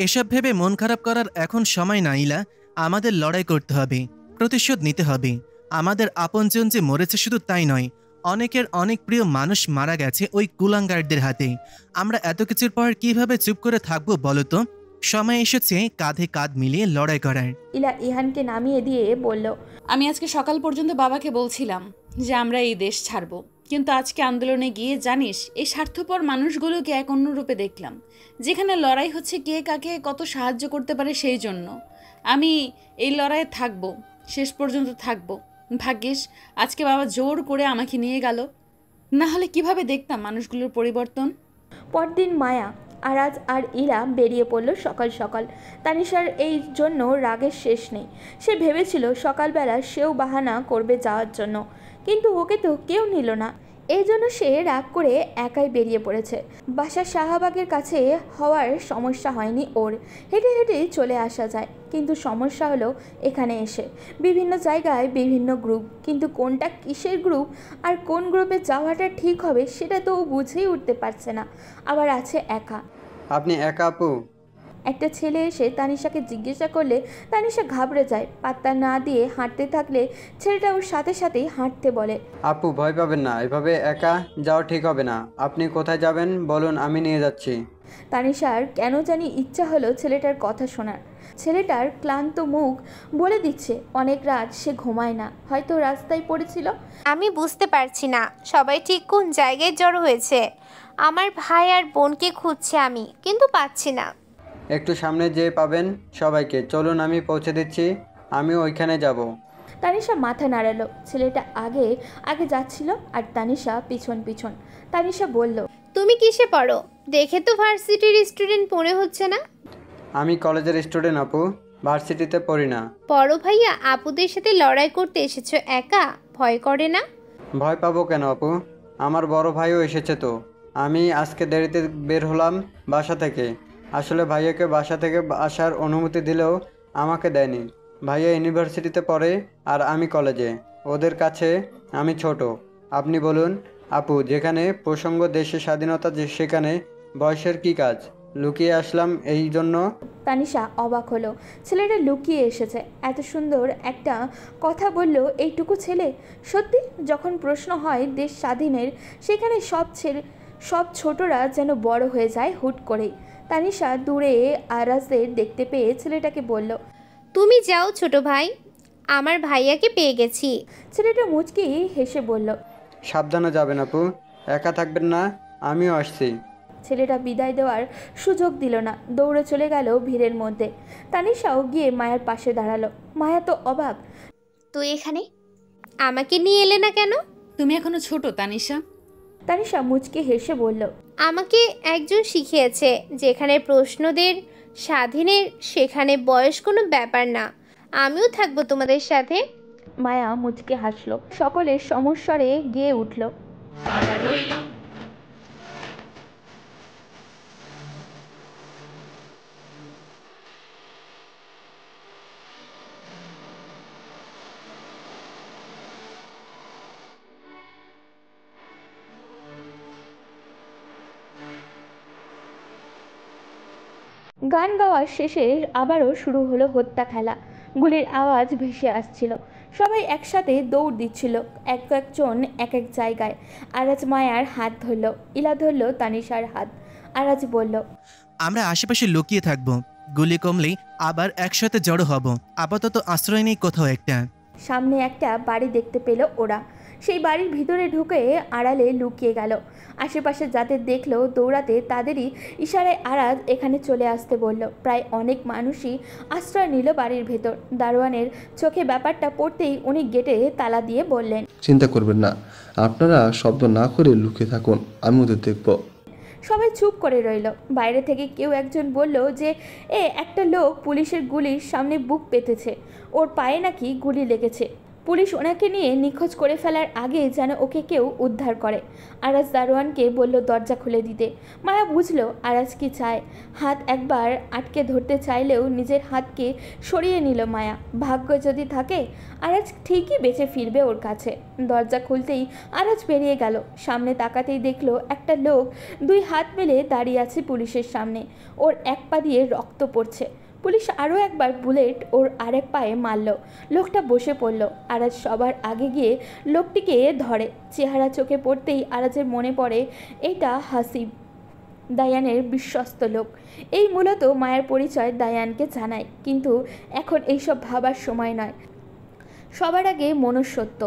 S5: এসব ভেবে মন খারাপ করার এখন সময় না ইলা। আমাদের লড়াই করতে হবে, প্রতিশোধ নিতে হবে। আমাদের আপনজন যে মরেছে শুধু তাই নয়, অনেকের অনেক প্রিয় মানুষ মারা গেছে ওই কুলাঙ্গারদের হাতে। আমরা এত কিছুর পর কিভাবে চুপ করে থাকবো বলো তো? সময় এসেছে কাঁধে কাঁধ মিলিয়ে লড়াই করার।
S2: ইলা ইহানকে নামিয়ে দিয়ে বলল,
S3: আমি আজকে সকাল পর্যন্ত বাবাকে বলছিলাম যে আমরা এই দেশ ছাড়বো, কিন্তু আজকে আন্দোলনে গিয়ে জানিস এই স্বার্থপর মানুষগুলোকে এক অন্য রূপে দেখলাম, যেখানে লড়াই হচ্ছে কে কাকে কত সাহায্য করতে পারে সেই জন্য। আমি এই লড়াইয়ে থাকবো, শেষ পর্যন্ত থাকবো। ভাগ্যিস আজকে বাবা জোর করে আমাকে নিয়ে গেল, না হলে কিভাবে দেখতাম মানুষগুলোর পরিবর্তন।
S2: পরদিন মায়া আরাজ আর ইলা বেরিয়ে পড়ল সকাল সকাল। তানিশার এই জন্য রাগের শেষ নেই। সে ভেবেছিল সকালবেলা সেও বাহানা করবে যাওয়ার জন্য, কিন্তু ওকে তো কেউ নিল না। এই জন্য সে রাগ করে একাই বেরিয়ে পড়েছে। বাসার শাহবাগের কাছে হওয়ার সমস্যা হয়নি ওর, হেঁটে হেঁটে চলে আসা যায়। কিন্তু সমস্যা হলো এখানে এসে বিভিন্ন জায়গায় বিভিন্ন গ্রুপ, কিন্তু কোনটা কিসের গ্রুপ আর কোন গ্রুপে যাওয়াটা ঠিক হবে সেটা তো ও বুঝেই উঠতে পারছে না। আবার আছে একা।
S16: আপনি একা আপু?
S2: একটা ছেলে এসে তানিশাকে জিজ্ঞাসা করলে তানিশা ঘাবড়ে যায়। পাত্তা না দিয়ে হাঁটতে থাকলে ছেলেটা ওর সাথে সাথেই হাঁটতে বলে।
S16: আপু ভয় পাবেন না, এভাবে একা যাওয়া ঠিক হবে না। আপনি কোথায় যাবেন বলুন, আমি নিয়ে যাচ্ছি।
S2: তানিশার কেন জানি ইচ্ছা হলো ছেলেটার কথা শোনার। ছেলেটার ক্লান্ত মুখ বলে দিচ্ছে অনেক রাত সে ঘুমায় না, হয়তো রাস্তায় পড়েছিল।
S10: আমি বুঝতে পারছি না সবাই ঠিক কোন জায়গায় জড়ো হয়েছে। আমার ভাই আর বোনকে খুঁজছে আমি, কিন্তু পাচ্ছি না।
S16: একটু সামনে যেয়ে পাবেন সবাইকে, চলুন আমি পৌঁছে দিচ্ছি, আমি ওইখানে যাব।
S2: তানিশা মাথা নাড়ালো। ছেলেটা আগে আগে যাচ্ছিল আর তানিশা পিছন পিছন। তানিশা বলল,
S10: তুমি কিসে পড়ো? দেখে তো ভার্সিটির স্টুডেন্ট মনে হচ্ছে না।
S16: আমি কলেজের স্টুডেন্ট আপু, ভার্সিটিতে পড়ি না।
S10: বড় ভাইয়া আপুদের সাথে লড়াই করতে এসেছো একা, ভয় করে না?
S16: ভয় পাবো কেন আপু, আমার বড় ভাইও এসেছে তো। আমি আজকে দেরিতে বের হলাম বাসা থেকে। আসলে ভাইয়াকে বাসা থেকে আসার অনুমতি দিলেও আমাকে দেয়নি। ভাইয়া ইউনিভার্সিটিতে পড়ে আর আমি কলেজে, ওদের কাছে আমি ছোট। আপনি বলুন আপু, যেখানে প্রসঙ্গ দেশের স্বাধীনতা, সেখানে বয়সের কি কাজ? লুকিয়ে আসলাম এই জন্য।
S2: তানিশা অবাক হলো, ছেলেটা লুকিয়ে এসেছে। এত সুন্দর একটা কথা বলল এইটুকু ছেলে। সত্যি যখন প্রশ্ন হয় দেশ স্বাধীনের, সেখানে সব ছোটরা যেন বড় হয়ে যায় হুট করেই। তানিশা দূরে আরাজদের দেখতে পেয়ে ছেলেটাকে বলল,
S10: তুমি যাও ছোট ভাই, আমার ভাইয়াকে পেয়ে গেছি।
S2: ছেলেটা মুচকি হেসে বলল,
S16: সাবধানে যাবেন আপু, একা থাকবেন না, আমিও আসছি।
S2: ছেলেটা বিদায় দেওয়ার সুযোগ দিল না, দৌড়ে চলে গেল ভিড়ের মধ্যে। তানিশাও গিয়ে মায়ের পাশে দাঁড়ালো। মায়া তো অবাক।
S1: তুই এখানে?
S10: আমাকে নিয়ে এলে না কেন?
S3: তুমি এখনো ছোট তানিশা।
S2: তানিশা মুচকে হেসে বলল,
S10: আমাকে একজন শিখিয়েছে যেখানে প্রশ্নদের স্বাধীনের সেখানে বয়স কোনো ব্যাপার না, আমিও থাকবো তোমাদের সাথে।
S2: মায়া মুচকে হাসলো। সকলের সমস্বরে গিয়ে উঠল, গান গাওয়ার শেষে আবারও শুরু হলো হত্যা খেলা। গুলির আওয়াজ ভেসে আসছিল। সবাই একসাথে দৌড় দিচ্ছিল, একজন এক এক জায়গায়। আরাজ মায়ার হাত ধরল, ইলা ধরল তানিশার হাত। আরাজ বলল,
S5: আমরা আশেপাশে লুকিয়ে থাকবো, গুলি কমলেই আবার একসাথে জড়ো হব। আপাতত আশ্রয় নেই কোথাও একটা।
S2: সামনে একটা বাড়ি দেখতে পেল ওরা। সেই বাড়ির ভিতরে ঢুকে আড়ালে লুকিয়ে গেল। আশেপাশে যাদের দেখলো দৌড়াতে, তাদেরই ইশারায় আরাজ এখানে চলে আসতে বলল। প্রায় অনেক মানুষই আশ্রয় নিল বাড়ির ভেতর। দারোয়ানের চোখে ব্যাপারটা পড়তেই উনি গেটে তালা দিয়ে বললেন,
S17: চিন্তা করবেন না, আপনারা শব্দ না করে লুকিয়ে থাকুন, আমি ওদের দেখব।
S2: সবাই চুপ করে রইল। বাইরে থেকে কেউ একজন বলল যে একটা লোক পুলিশের গুলির সামনে বুক পেতেছে, ওর পায়ে নাকি গুলি লেগেছে। পুলিশ ওনাকে নিয়ে নিখোঁজ করে ফেলার আগে যেন ওকে কেউ উদ্ধার করে। আরাজ দারোয়ানকে বলল দরজা খুলে দিতে। মায়া বুঝলো আরাজ কি চায়। হাত একবার আটকে ধরতে চাইলেও নিজের হাতকে সরিয়ে নিল মায়া। ভাগ্য যদি থাকে আরাজ ঠিকই বেঁচে ফিরবে ওর কাছে। দরজা খুলতেই আরাজ বেরিয়ে গেল। সামনে তাকাতেই দেখলো একটা লোক দুই হাত মেলে দাঁড়িয়ে আছে পুলিশের সামনে। ওর এক পা দিয়ে রক্ত পড়ছে। পুলিশ আরও একবার বুলেট ওর আরেক পায়ে মারল। লোকটা বসে পড়ল। আরাজ সবার আগে গিয়ে লোকটিকে ধরে। চেহারা চোখে পড়তেই আরাজের মনে পড়ে এটা হাসিব, দায়ানের বিশ্বস্ত লোক। এই মূলত মায়ের পরিচয় দায়ানকে জানায়, কিন্তু এখন এইসব ভাবার সময় নয়। সবার আগে মনুষ্যত্ব।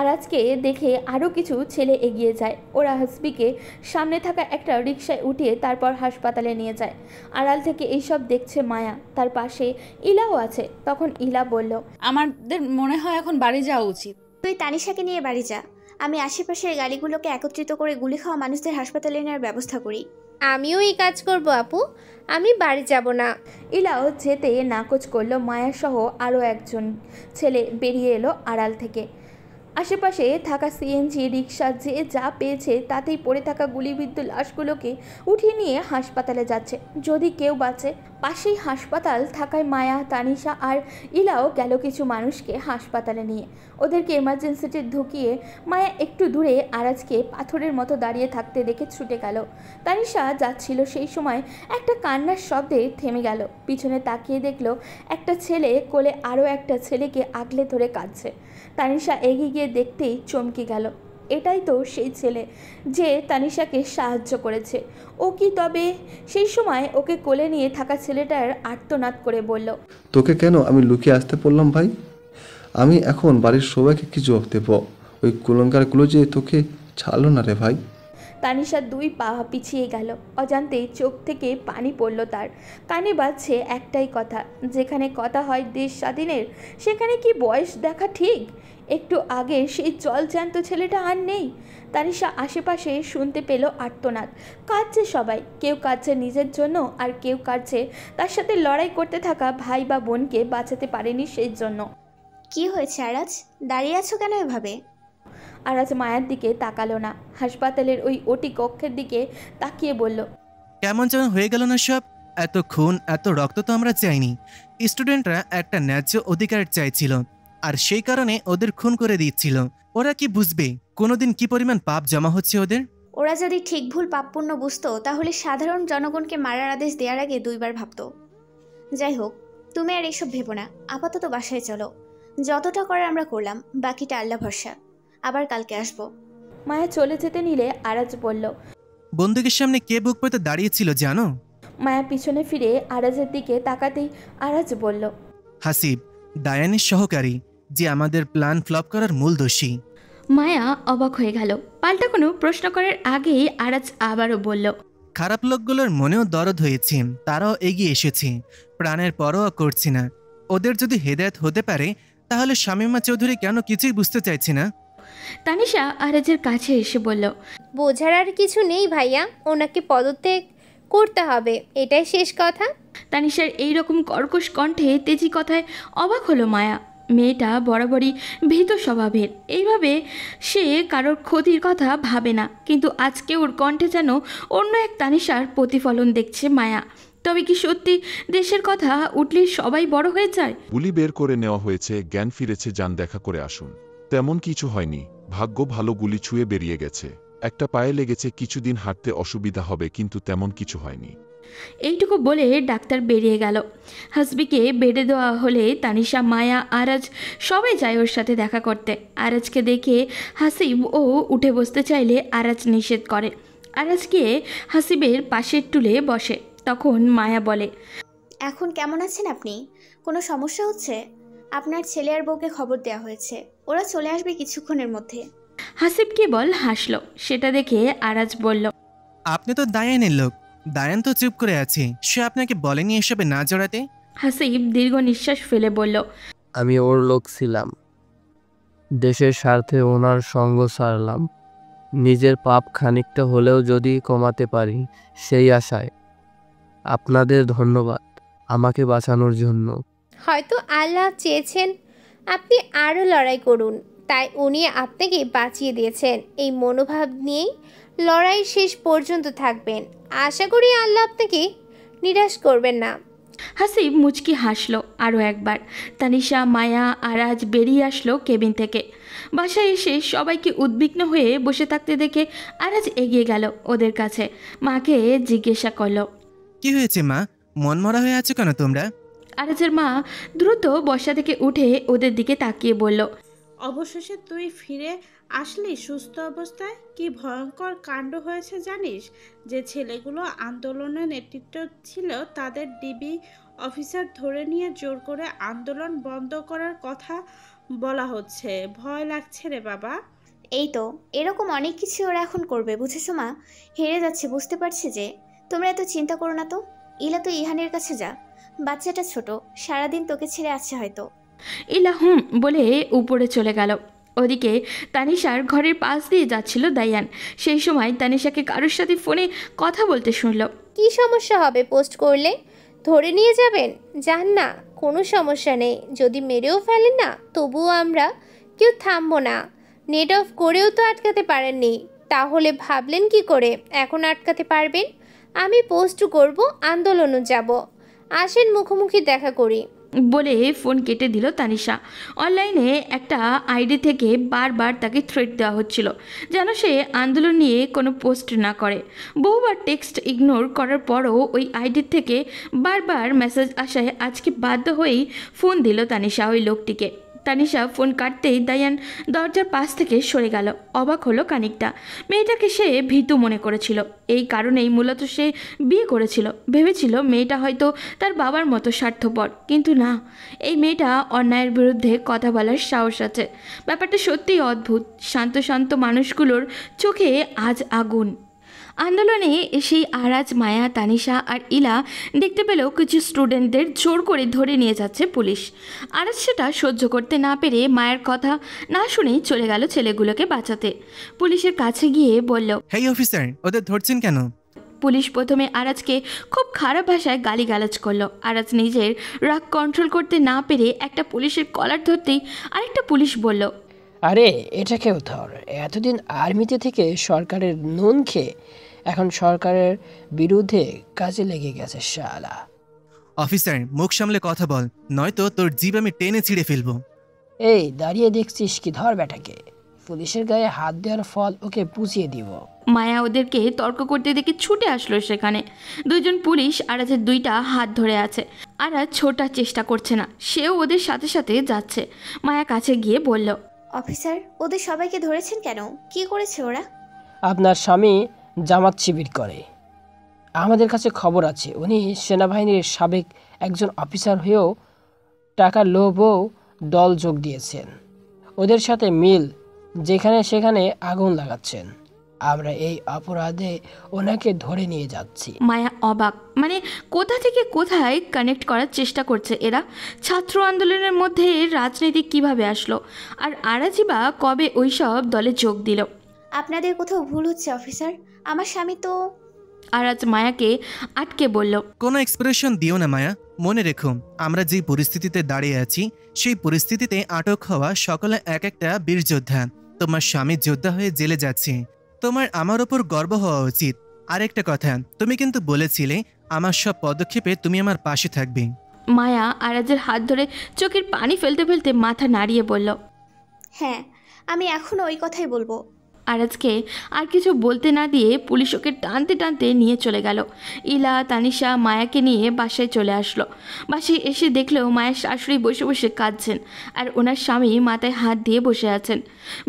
S2: আরাজকে দেখে আরও কিছু ছেলে এগিয়ে যায়। ওরা হাসবিকে সামনে থাকা একটা রিকশায় উঠিয়ে তারপর হাসপাতালে নিয়ে যায়। আড়াল থেকে এইসব দেখছে মায়া। তার পাশে ইলাও আছে। তখন ইলা বলল,
S3: আমাদের মনে হয় এখন বাড়ি যাওয়া উচিত।
S1: তুই তানিশাকে নিয়ে বাড়ি যা, আমি আশেপাশের গাড়িগুলোকে একত্রিত করে গুলি খাওয়া মানুষদের হাসপাতালে নেওয়ার ব্যবস্থা করি।
S10: আমিও এই কাজ করব আপু, আমি বাড়ি যাব না।
S2: ইলাও যেতে নাকচ করলো। মায়া সহ আরও একজন ছেলে বেরিয়ে এলো আড়াল থেকে। আশেপাশে থাকা সিএনজি রিক্সা যে যা পেয়েছে তাতেই পড়ে থাকা গুলিবিদ্ধ লাশগুলোকে উঠিয়ে নিয়ে হাসপাতালে যাচ্ছে, যদি কেউ বাঁচে। পাশেই হাসপাতাল থাকায় মায়া, তানিশা আর ইলাও গেল কিছু মানুষকে হাসপাতালে নিয়ে। ওদেরকে এমার্জেন্সিতে ঢুকিয়ে মায়া একটু দূরে আরাজকে পাথরের মতো দাঁড়িয়ে থাকতে দেখে ছুটে গেল। তানিশা যাচ্ছিল সেই সময় একটা কান্নার শব্দে থেমে গেল। পিছনে তাকিয়ে দেখলো একটা ছেলে কোলে আরও একটা ছেলেকে আগলে ধরে কাঁদছে। তানিশা এগিয়ে গিয়ে দেখতেই চমকে গেল, এটাই তো সেই ছেলে যে তানিশাকে সাহায্য করেছে। ও কি তবে? সেই সময় ওকে কোলে নিয়ে থাকা ছেলেটার আর্তনাদ করে বলল,
S17: তোকে কেন আমি লুকিয়ে আসতে বললাম ভাই? আমি এখন বাড়ির সবাইকে কি জবাব দেবো? ওই কুলঙ্কারগুলো যে তোকে ছাড়লো না রে ভাই।
S2: তানিশা 2 পা পিছিয়ে গেল। অজান্তেই চোখ থেকে পানি পড়ল তার। কানে বাজছে একটাই কথা, যেখানে কথা হয় দেশ স্বাধীনের, সেখানে কি বয়স দেখা ঠিক? একটু আগে সেই জলজ্যান্ত ছেলেটা আর নেই। তানিশা আশেপাশে শুনতে পেল আর্তনাদ। কাঁদছে সবাই, কেউ কাঁদছে নিজের জন্য, আর কেউ কাঁদছে তার সাথে লড়াই করতে থাকা ভাই বা বোনকে বাঁচাতে পারেনি সেই জন্য।
S1: কি হয়েছে আরাজ? দাঁড়িয়ে আছো কেন এভাবে?
S2: আরাজ মায়ের দিকে তাকালো না, হাসপাতালের ওই ওটি কক্ষের দিকে তাকিয়ে বলল,
S5: কেমন যেন হয়ে গেল না সব। এত খুন, এত রক্ত তো আমরা চাইনি। স্টুডেন্টরা একটা ন্যায্য অধিকার চাইছিল, আর সেই কারণে ওদের খুন করে দিচ্ছিল। ওরা কি বুঝবে কোনোদিন কি পরিমাণ পাপ জমা হচ্ছে ওদের?
S1: ওরা যদি ঠিক ভুল পাপপুণ্য বুঝতো তাহলে সাধারণ জনগণকে মারার আদেশ দেওয়ার আগে 2 বার ভাবতো। যাই হোক, তুমি আর এসব ভেবো না, আপাতত বাসায় চলো। যতটা করার আমরা করলাম, বাকিটা আল্লাহ ভরসা। আবার কালকে আসবো।
S2: মায়া চলে যেতে নিলে আরাজ বলল,
S5: বন্দুকের সামনে কে বুক পেতে দাঁড়িয়েছিল জানো?
S2: মায়া পিছনে ফিরে আরাজের দিকে তাকাতেই আরাজ বলল,
S5: হাসিব, দায়ানের সহকারী, যে আমাদের প্ল্যান ফ্লপ করার মূল দোষী।
S2: মায়া অবাক হয়ে গেল। পাল্টা কোনো প্রশ্ন করার আগেই আরাজ আবারও বলল,
S5: খারাপ লোকগুলোর মনেও দরদ হয়েছে, তারাও এগিয়ে এসেছে, প্রাণের পরোয়া করছি না। ওদের যদি হেদায়েত হতে পারে তাহলে শামীমা চৌধুরী কেন কিছুই বুঝতে চাইছে না?
S2: তানিশা আরাজের কাছে এসে বলল,
S10: বোঝার আর কিছু নেই ভাইয়া, ওনাকে পদত্যাগ করতে হবে, এটাই শেষ কথা।
S2: তানিশার এইরকম কর্কশ কণ্ঠে তেজি কথায় অবাক হলো মায়া। মেয়েটা বরাবরই ভীত স্বভাবের, এইভাবে সে কারোর ক্ষতির কথা ভাবে না, কিন্তু আজকে ওর কণ্ঠে যেন অন্য এক তানিশার প্রতিফলন দেখছে মায়া। তবে কি সত্যি দেশের কথা উঠলে সবাই বড় হয়ে যায়?
S18: গুলি বের করে নেওয়া হয়েছে, জ্ঞান ফিরেছে, যান দেখা করে আসুন। তেমন কিছু হয়নি, ভাগ্য ভালো, গুলি ছুঁয়ে বেরিয়ে গেছে। একটা পায়ে লেগেছে, কিছুদিন হাঁটতে অসুবিধা হবে, কিন্তু তেমন কিছু হয়নি।
S2: এইটুকু বলে ডাক্তার বেরিয়ে গেল। হাসবিকে বেডে দেওয়া হলে তানিশা, মায়া, আরাজ সবাই যায় ওর সাথে দেখা করতে। আরাজকে দেখে হাসিব ও উঠে বসতে চাইলে আরাজ নিষেধ করে। আরাজ গিয়ে হাসিবের পাশের টুলে বসে। তখন মায়া বলে,
S1: এখন কেমন আছেন আপনি? কোনো সমস্যা হচ্ছে? আপনার ছেলে আর বউকে খবর দেওয়া হয়েছে, ওরা চলে আসবে কিছুক্ষণের মধ্যে।
S2: হাসিব কেবল হাসলো। সেটা দেখে আরাজ বলল,
S5: আপনি তো দায়ানের লোক, দায়ান তো চুপ করে আছে, সে আপনাকে বলেনি এসবে না জড়াতে?
S2: হাসিব দীর্ঘ নিঃশ্বাস ফেলে বলল,
S7: আমি ওর লোক ছিলাম, দেশের স্বার্থে ওনার সঙ্গ ছাড়লাম। নিজের পাপ খানিকটা হলেও যদি কমাতে পারি সেই আশায়। আপনাদের ধন্যবাদ আমাকে বাঁচানোর জন্য।
S10: হয়তো আল্লাহ চেয়েছেন আপনি আরও লড়াই করুন, তাই উনি আপনাকে বাঁচিয়ে দিয়েছেন। এই মনোভাব নিয়েই লড়াই শেষ পর্যন্ত থাকবেন। আশা করি আল্লাহ আপনাকে নিরাশ করবেন না।
S2: হাসিব মুচকি হাসলো আরও একবার। তানিশা, মায়া, আরাজ বেরিয়ে আসলো কেবিন থেকে। বাসায় এসে সবাইকে উদ্বিগ্ন হয়ে বসে থাকতে দেখে আরাজ এগিয়ে গেল ওদের কাছে। মাকে জিজ্ঞাসা করলো,
S5: কি হয়েছে মা, মনমরা হয়ে আছো কেন তোমরা?
S2: আরাজের মা দ্রুত বসা থেকে উঠে ওদের দিকে তাকিয়ে বলল,
S19: অবশেষে তুই ফিরে আসলি সুস্থ অবস্থায়। কি ভয়ঙ্কর কাণ্ড হয়েছে জানিস? যে ছেলেগুলো আন্দোলনের নেতৃত্ব ছিল তাদের ডিবি অফিসার ধরে নিয়ে জোর করে আন্দোলন বন্ধ করার কথা বলা হচ্ছে। ভয় লাগছে রে বাবা।
S1: এই তো এরকম অনেক কিছু ওরা এখন করবে, বুঝেছো মা? হেরে যাচ্ছে বুঝতে পারছি যে। তোমরা এত চিন্তা করো না তো। ইলা তো ইহানের কাছে যা, বাচ্চাটা ছোট, সারাদিন তোকে ছেড়ে আছে হয়তো।
S2: ইলা বলে উপরে চলে গেল। ওদিকে তানিশার ঘরের পাশ দিয়ে যাচ্ছিল দায়ান। সেই সময় তানিশাকে কারোর সাথে ফোনে কথা বলতে শুনল।
S10: কি সমস্যা হবে পোস্ট করলে? ধরে নিয়ে যাবেন? যান না, কোনো সমস্যা নেই। যদি মেরেও ফেলেন না তবুও আমরা কেউ থামবো না। নেট অফ করেও তো আটকাতে পারেননি, তাহলে ভাবলেন কি করে এখন আটকাতে পারবেন? আমি পোস্ট করব, আন্দোলনও যাব। আসেন মুখোমুখি দেখা করি।
S2: বলে ফোন কেটে দিল তানিশা। অনলাইনে একটা আইডি থেকে বারবার তাকে থ্রেট দেওয়া হচ্ছিল যেন সে আন্দোলন নিয়ে কোনো পোস্ট না করে। বহুবার টেক্সট ইগনোর করার পরও ওই আইডি থেকে বারবার মেসেজ আসায় আজকে বাধ্য হয়েই ফোন দিল তানিশা ওই লোকটিকে। তানিশা ফোন কাটতেই দায়ান দরজার পাশ থেকে সরে গেল। অবাক হলো খানিকটা। মেয়েটাকে সে ভীতু মনে করেছিল, এই কারণেই মূলত সে বিয়ে করেছিল। ভেবেছিল মেয়েটা হয়তো তার বাবার মতো স্বার্থপর, কিন্তু না, এই মেয়েটা অন্যায়ের বিরুদ্ধে কথা বলার সাহস আছে। ব্যাপারটা সত্যিই অদ্ভুত। শান্ত শান্ত মানুষগুলোর চোখে আজ আগুন। আন্দোলনে এসেই আরাজ, মায়া, তানিশা আর ইলা দেখতে পেল কিছু স্টুডেন্টদের জোর করে ধরে নিয়ে যাচ্ছে পুলিশ। আরাজ সেটা সহ্য করতে না পেরে মায়ের কথা না শুনেই চলে গেল ছেলেগুলোকে বাঁচাতে। পুলিশের কাছে গিয়ে বলল,
S5: হেই অফিসার, ওদের ধরছেন কেন?
S2: পুলিশ প্রথমে আরাজকে খুব খারাপ ভাষায় গালিগালাজ করলো। আরাজ নিজের রাগ কন্ট্রোল করতে না পেরে একটা পুলিশের কলার ধরতেই আরেকটা পুলিশ বলল,
S20: আরে এটা কেউ ধর, এতদিন আর্মিতে থেকে সরকারের নুন খেয়ে এখন সরকারের বিরুদ্ধে কাজে লেগে গেছে শালা।
S5: অফিসার, মুখ সামলে কথা বল, নয়তো তোর জিভ আমি টেনে ছিঁড়ে ফেলবো।
S20: এই দাঁড়িয়ে দেখছিস কি? ধর ব্যাটাকে। পুলিশের গায়ে হাত দেওয়ার ফল ওকে বুঝিয়ে দিব।
S2: মায়া ওদেরকে তর্ক করতে দেখে ছুটে আসলো সেখানে। দুইজন পুলিশ আরাজের দুইটা হাত ধরে আছে। আরাজ ছোটার চেষ্টা করছে না, সেও ওদের সাথে সাথে যাচ্ছে। মায়া কাছে গিয়ে বলল,
S1: অফিসার, ওদের সবাইকে ধরেছেন কেন? কি করেছে ওরা?
S20: আপনার স্বামী জামাত শিবির করে। আমাদের কাছে খবর আছে উনি সেনাবাহিনীর সাবেক একজন অফিসার হয়েও টাকার লোভও দল যোগ দিয়েছেন। ওদের সাথে মিল, যেখানে সেখানে আগুন লাগাচ্ছেন। আমরা এই অপরাধে ওনাকে ধরে নিয়ে যাচ্ছি।
S2: মায়া অবাক, মানে কোথা থেকে কোথায় কানেক্ট করার চেষ্টা করছে এরা। ছাত্র আন্দোলনের মধ্যে রাজনীতি কিভাবে আসলো, আর আরাজি বা কবে ওইসব দলে যোগ দিল?
S1: আপনাদের কোথাও ভুল হচ্ছে অফিসার, আমার স্বামী তো।
S2: আরাজ মায়াকে আটকে বলল,
S5: কোনো এক্সপ্রেশন দিও না মায়া। মনে রেখো, আমরা যে পরিস্থিতিতে দাঁড়িয়ে আছি সেই পরিস্থিতিতে আটক হওয়া সকলে এক একটা বীর যোদ্ধা। তোমার স্বামী যোদ্ধা হয়ে জেলে যাচ্ছে, তোমার আমার ওপর গর্ব হওয়া উচিত। আরেকটা কথা, তুমি কিন্তু বলেছিলে আমার সব পদক্ষেপে তুমি আমার পাশে থাকবে।
S2: মায়া আরাজের হাত ধরে চোখের পানি ফেলতে ফেলতে মাথা নাড়িয়ে বলল,
S1: হ্যাঁ, আমি এখনও ওই কথাই বলবো।
S2: আরাজকে আর কিছু বলতে না দিয়ে পুলিশ ওকে টানতে টানতে নিয়ে চলে গেল। ইলা, তানিশা মায়াকে নিয়ে বাসায় চলে আসলো। বাসায় এসে দেখলেও মায়ের শাশুড়ি বসে বসে কাঁদছেন, আর ওনার স্বামী মাথায় হাত দিয়ে বসে আছেন।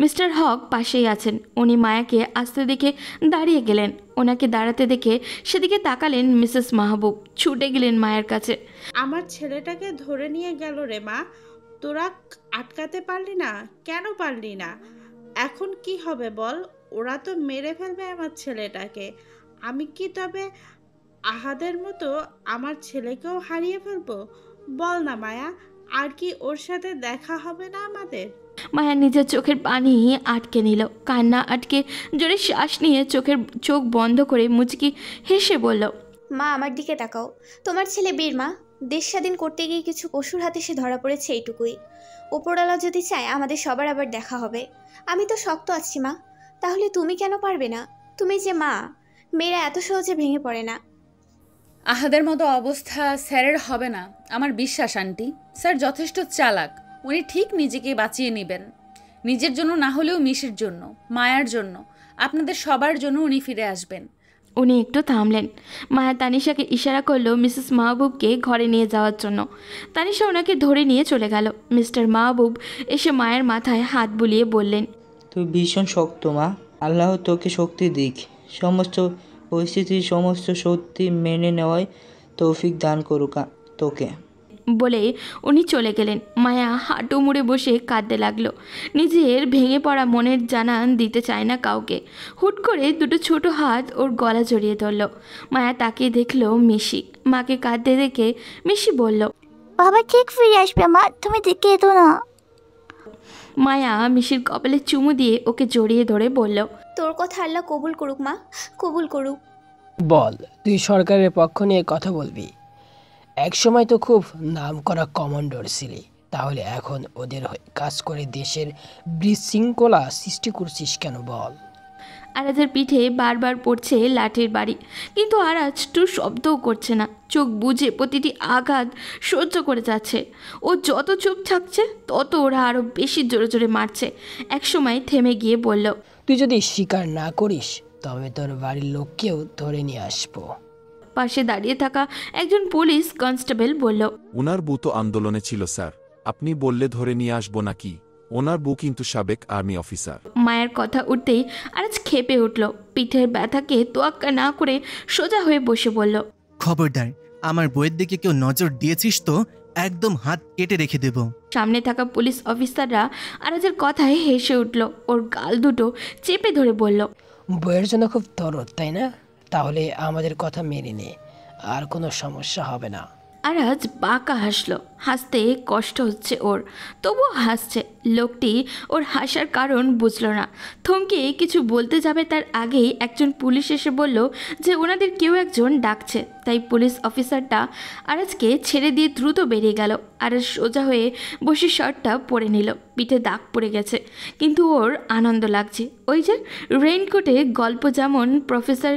S2: মিস্টার হক পাশেই আছেন। উনি মায়াকে আসতে দেখে দাঁড়িয়ে গেলেন। ওনাকে দাঁড়াতে দেখে সেদিকে তাকালেন মিসেস মাহবুব। ছুটে গেলেন মায়ের কাছে।
S19: আমার ছেলেটাকে ধরে নিয়ে গেল রে মা, তোরা আটকাতে পারলি না? কেন পারলি না? এখন কি হবে বল? ওরা তো মেরে ফেলবে আমার ছেলেটাকে। আমি কি তবে আহাদের মতো আমার ছেলেকেও হারিয়ে ফেলবো? বল না মায়া, আর কি ওর সাথে দেখা হবে না আমাদের?
S2: মায়া নিজের চোখের পানি আটকে নিল। কান্না আটকে জোরে শ্বাস নিয়ে চোখ বন্ধ করে মুচকি হেসে বলল,
S1: মা, আমার দিকে তাকাও। তোমার ছেলে বীর মা, দেশ স্বাধীন করতে গিয়ে কিছু পশুর হাতে সে ধরা পড়েছে, এইটুকুই। ওপরওয়ালা যদি চায় আমাদের সবার আবার দেখা হবে। আমি তো শক্ত আছি মা, তাহলে তুমি কেন পারবে না? তুমি যে মা, মেয়েরা এত সহজে ভেঙে পড়ে না।
S3: আহাদের মতো অবস্থা স্যারের হবে না আমার বিশ্বাস আন্টি। স্যার যথেষ্ট চালাক, উনি ঠিক নিজেকে বাঁচিয়ে নেবেন। নিজের জন্য না হলেও মিশের জন্য, মায়ার জন্য, আপনাদের সবার জন্য উনি ফিরে আসবেন।
S2: উনি একটু থামলেন। মায়া তানিশাকে ইশারা করলো মিসেস মাহবুবকে ঘরে নিয়ে যাওয়ার জন্য। তানিশা ওনাকে ধরে নিয়ে চলে গেল। মিস্টার মাহবুব এসে মায়ের মাথায় হাত বুলিয়ে বললেন,
S9: তুই ভীষণ শক্ত মা, আল্লাহ তোকে শক্তি দিক। সমস্ত পরিস্থিতি, সমস্ত সত্যি মেনে নেওয়ায় তৌফিক দান করুক তোকে।
S2: বলে উনি চলে গেলেন। মায়া হাঁটু মুড়ে বসে কাঁদতে লাগলো। নিজের ভেঙে পড়া মনের জানান দিতে চায় না কাউকে। হুট করে দুটো ছোট হাত ওর গলা জড়িয়ে ধরল। মায়া তাকিয়ে দেখলো মিশি। মাকে কাঁদতে দেখে মিশি বলল,
S8: বাবা ঠিক ফিরে আসবে মা, তুমি কেঁদো না।
S2: মায়া মিশির কপালে চুমু দিয়ে ওকে জড়িয়ে ধরে বলল,
S1: তোর কথা আল্লাহ কবুল করুক মা, কবুল করুক।
S20: বল, তুই সরকারের পক্ষ নিয়ে কথা বলবি। একসময় তো খুব নামকরা কমান্ডার ছিলি, তাহলে এখন ওদের হয়ে কাজ করে দেশের বিশৃঙ্খলা সৃষ্টি করছিস কেন বল?
S2: আরাজের পিঠে বারবার পড়ছে লাঠির বাড়ি, কিন্তু আরাজ টু শব্দও করছে না। চোখ বুজে প্রতিটি আঘাত সহ্য করে যাচ্ছে। ও যত চুপ থাকছে তত ওরা আরও বেশি জোরে জোরে মারছে। একসময় থেমে গিয়ে বলল,
S20: তুই যদি স্বীকার না করিস তবে তোর বাড়ির লোককেও ধরে নিয়ে আসবো।
S2: পাশে দাঁড়িয়ে থাকা একজন পুলিশ কনস্টেবল বলল,
S18: উনার বউ তো আন্দোলনে ছিল স্যার, আপনি বললে ধরে নিয়ে আসবো নাকি? ওনার বউ কিন্তু সাবেক আর্মি অফিসার।
S2: মায়ের কথা উঠতেই আরাজ খেপে উঠল। পিঠের ব্যথাকে তোয়াক্কা না করে সোজা হয়ে বসে বলল,
S5: খবরদার, আমার বইয়ের দিকে কেউ নজর দিয়েছিস তো একদম হাত কেটে রেখে দেব।
S2: সামনে থাকা পুলিশ অফিসাররা আরাজের কথায় হেসে উঠল। ওর গাল দুটো চেপে ধরে বলল,
S20: বইয়ের জন্য খুব দরদ, তাই না? তাহলে আমাদের কথা মেনে নে, আর কোনো সমস্যা হবে না।
S2: আরাজ বাঁকা হাসলো। হাসতে কষ্ট হচ্ছে ওর, তবুও হাসছে। লোকটি ওর হাসার কারণ বুঝল না। থমকে কিছু বলতে যাবে তার আগেই একজন পুলিশ এসে বলল যে ওনাদের কেউ একজন ডাকছে। তাই পুলিশ অফিসারটা আরাজকে ছেড়ে দিয়ে দ্রুত বেরিয়ে গেল। আরাজ সোজা হয়ে বসে শার্টটা পরে নিল। পিঠে দাগ পড়ে গেছে, কিন্তু ওর আনন্দ লাগছে। ওই যে রেইনকোটে গল্প যেমন প্রফেসর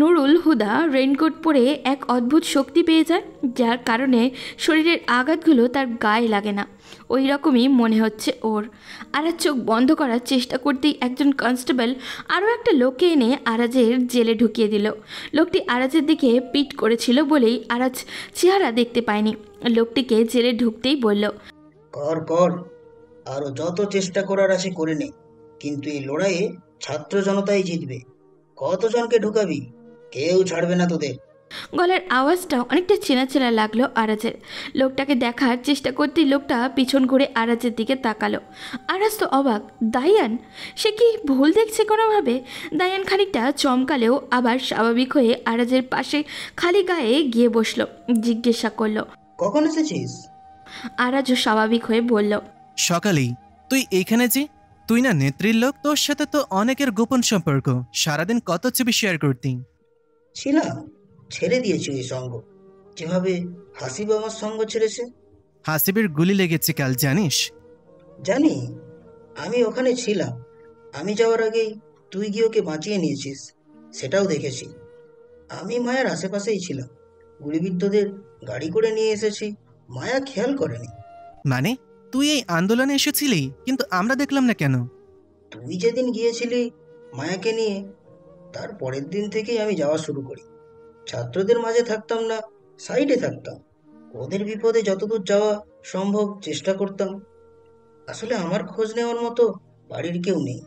S2: নুরুল হুদা রেইনকোট পরে এক অদ্ভুত শক্তি পেয়ে যায়, যার কারণে শরীরের আঘাতগুলো তার গায়ে লাগে না। ওই রকমই মনে হচ্ছে ওর। আরাজ চোখ বন্ধ করার চেষ্টা করতেই একজন কনস্টেবল আরও একটা লোককে এনে আরাজের জেলে ঢুকিয়ে দিল। লোকটি আরাজের দিকে পিট করেছিল বলেই আরাজ চেহারা দেখতে পায়নি। লোকটিকে জেলে ঢুকতেই বলল,
S6: কর কর, আরো যত চেষ্টা করার আছে করে নে, কিন্তু এই লড়াইয়ে ছাত্র জনতাই জিতবে। কতজনকে ঢুকাবি? কেউ ছাড়বে না তোদের।
S2: গলার আওয়াজটা অনেকটা চেনা চেনা লাগলো আরাজের। লোকটাকে দেখার চেষ্টা করতেই লোকটা পিছন ঘুরে আরাজের দিকে তাকালো। আরাজ তো অবাক। দায়ান? সে কি ভুল দেখছে কোনোভাবে? দায়ান খানিকটা চমকালেও আবার স্বাভাবিক হয়ে আরাজের পাশে খালি গায়ে গিয়ে বসলো। জিজ্ঞাসা করলো,
S6: কখন এসেছিস?
S2: আরাজও স্বাভাবিক হয়ে বলল,
S5: সকালেই। তুই এইখানে যে? তুই না নেত্রীর লোক, তোর সাথে তো অনেকের গোপন সম্পর্ক, সারাদিন কত ছবি শেয়ার করতি।
S6: ছিলাম, ছেড়ে দিয়েছি ওই সঙ্গ, যেভাবে হাসিব আমার সঙ্গ ছেড়েছে।
S5: হাসিবের গুলি লেগেছে কাল, জানিস?
S6: জানি, আমি ওখানে ছিলাম। আমি যাওয়ার আগেই তুই গিয়ে ওকে বাঁচিয়ে নিয়েছিস, সেটাও দেখেছি। আমি মায়ার আশেপাশেই ছিলাম। গুলিবিদ্ধদের গাড়ি করে নিয়ে এসেছি, মায়া খেয়াল করেনি।
S5: মানে তুই এই আন্দোলনে এসেছিলি, কিন্তু আমরা দেখলাম না কেন?
S6: তুই যেদিন গিয়েছিলি মায়াকে নিয়ে, তার পরের দিন থেকেই আমি যাওয়া শুরু করি। ছাত্রদের মাঝে থাকতাম না, সাইডে থাকতাম। ওদের বিপদে যতদূর যাওয়া সম্ভব চেষ্টা করতাম। আসলে আমার খোঁজ নেওয়ার মতো বাড়ির কেউ নেই।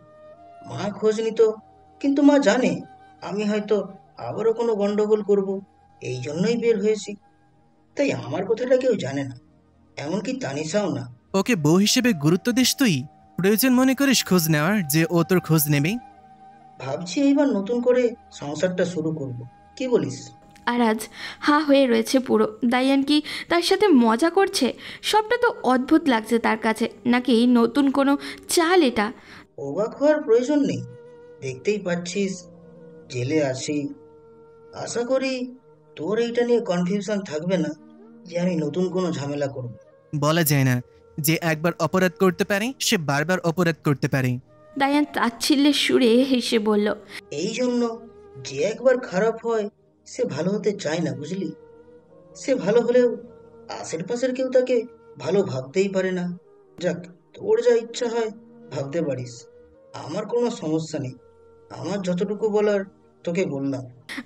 S6: মা খোঁজ নিত, কিন্তু মা জানে আমি হয়তো আবারও কোনো গন্ডগোল করব, এই জন্যই বের হয়েছি। তাই আমার কথাটা কেউ জানে না, এমনকি তানিশাও না।
S5: ওকে বউ হিসেবে গুরুত্ব দিস তুই? প্রয়োজন মনে করিস খোঁজ নেওয়ার, যে ও তোর খোঁজ নেবে?
S6: ভাবছি এইবার নতুন করে সংসারটা শুরু করব, কি বলিস?
S2: আরাজ হা হয়ে রয়েছে পুরো। দায়ান কি তার সাথে মজা করছে? সবটা তো অদ্ভুত লাগছে তার কাছে, নাকি নতুন কোনো চাল এটা?
S6: অবাক হওয়ার প্রয়োজন নেই, দেখতেই পাচ্ছিস জেলে আছি। আশা করি তোর এইটা নিয়ে কনফিউশন থাকবে না যে আমি নতুন কোনো ঝামেলা করব।
S5: বলা যায় না, যে একবার অপরাধ করতে পারে সে বারবার অপরাধ করতে পারে।
S2: দায়ান তাচ্ছিল্যের সুরে হেসে বলল,
S6: এই জন্য যে একবার খারাপ হয় সে ভালো হতে চায় না, বুঝলি? সে ভালো হলেও আশেপাশের কেউ তাকে ভালো ভাবতেই পারে না। যাক, তোর যা ইচ্ছা হয় ভাবতে পারিস, আমার কোনো সমস্যা নেই। আমার যতটুকু বলার তোকে বললাম।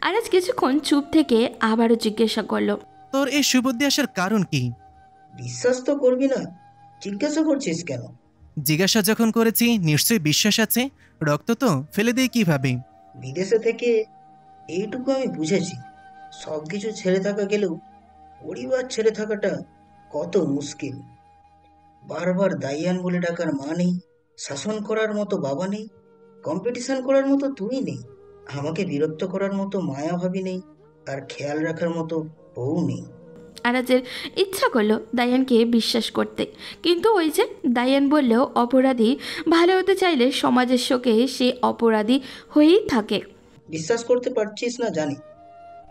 S2: আরাজ কিছুক্ষণ চুপ থেকে আবারও জিজ্ঞাসা করলো,
S5: তোর এই সুবুদ্ধি আসার কারণ কি?
S6: বিশ্বাস তো করবি না, জিজ্ঞাসা করছিস কেন?
S5: জিজ্ঞাসা যখন করেছি নিশ্চয়ই বিশ্বাস আছে। রক্ত তো ফেলে দেয় কিভাবে?
S6: বিদেশে থেকে এইটুকু আমি বুঝেছি, সবকিছু ছেড়ে থাকা গেলেও পরিবার ছেড়ে থাকাটা কত মুশকিল। বারবার দাইয়ান বলে ডাকার মা নেই, শাসন করার মতো বাবা নেই, কম্পিটিশন করার মতো তুই নেই, আমাকে বিরক্ত করার মতো মায়া ভাবি নেই, আর খেয়াল রাখার মতো বউ নেই।
S2: আরাজের ইচ্ছা করলো দায়ানকে বিশ্বাস করতে, কিন্তু ওই যে দায়ান বললেও অপরাধী ভালো হতে চাইলে সমাজের শোকে সে অপরাধী হয়েই থাকে।
S6: বিশ্বাস করতে পারছিস না জানি।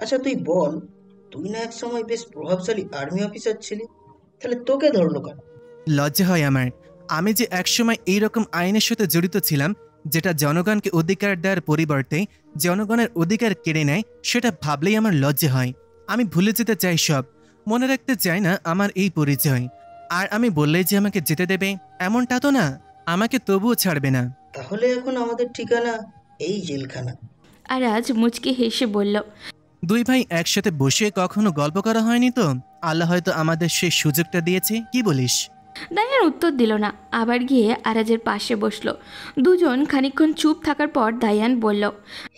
S6: আচ্ছা তুই বল, তুই না এক সময় বেশ প্রভাবশালী আর্মি অফিসার ছিলি, তাহলে তোকে ধরলো কেন?
S5: লজ্জা হয় আমার। আমি যে একসময় এইরকম আইনের সাথে জড়িত ছিলাম যেটা জনগণকে অধিকার দেওয়ার পরিবর্তে জনগণের অধিকার কেড়ে নেয়, সেটা ভাবলেই আমার লজ্জা হয়। আমি ভুলে যেতে চাই সব, মনে রাখতে চাই না আমার এই পরিচয়। আর আমি বললেই যে আমাকে যেতে দেবে এমনটা তো না, আমাকে তবুও ছাড়বে না।
S6: তাহলে এখন আমাদের ঠিকানা এই জেলখানা।
S2: আরাজ মুচকি হেসে বলল,
S5: দুই ভাই একসাথে বসে কখনো গল্প করা হয়নি তো? আল্লাহ হয়তো আমাদের সেই সুযোগটা দিয়েছে, কি বলিস?
S2: দায়ান উত্তর দিল না, আবার গিয়ে আরাজের পাশে বসলো। দুজন খানিকক্ষণ চুপ থাকার পর দায়ান বলল,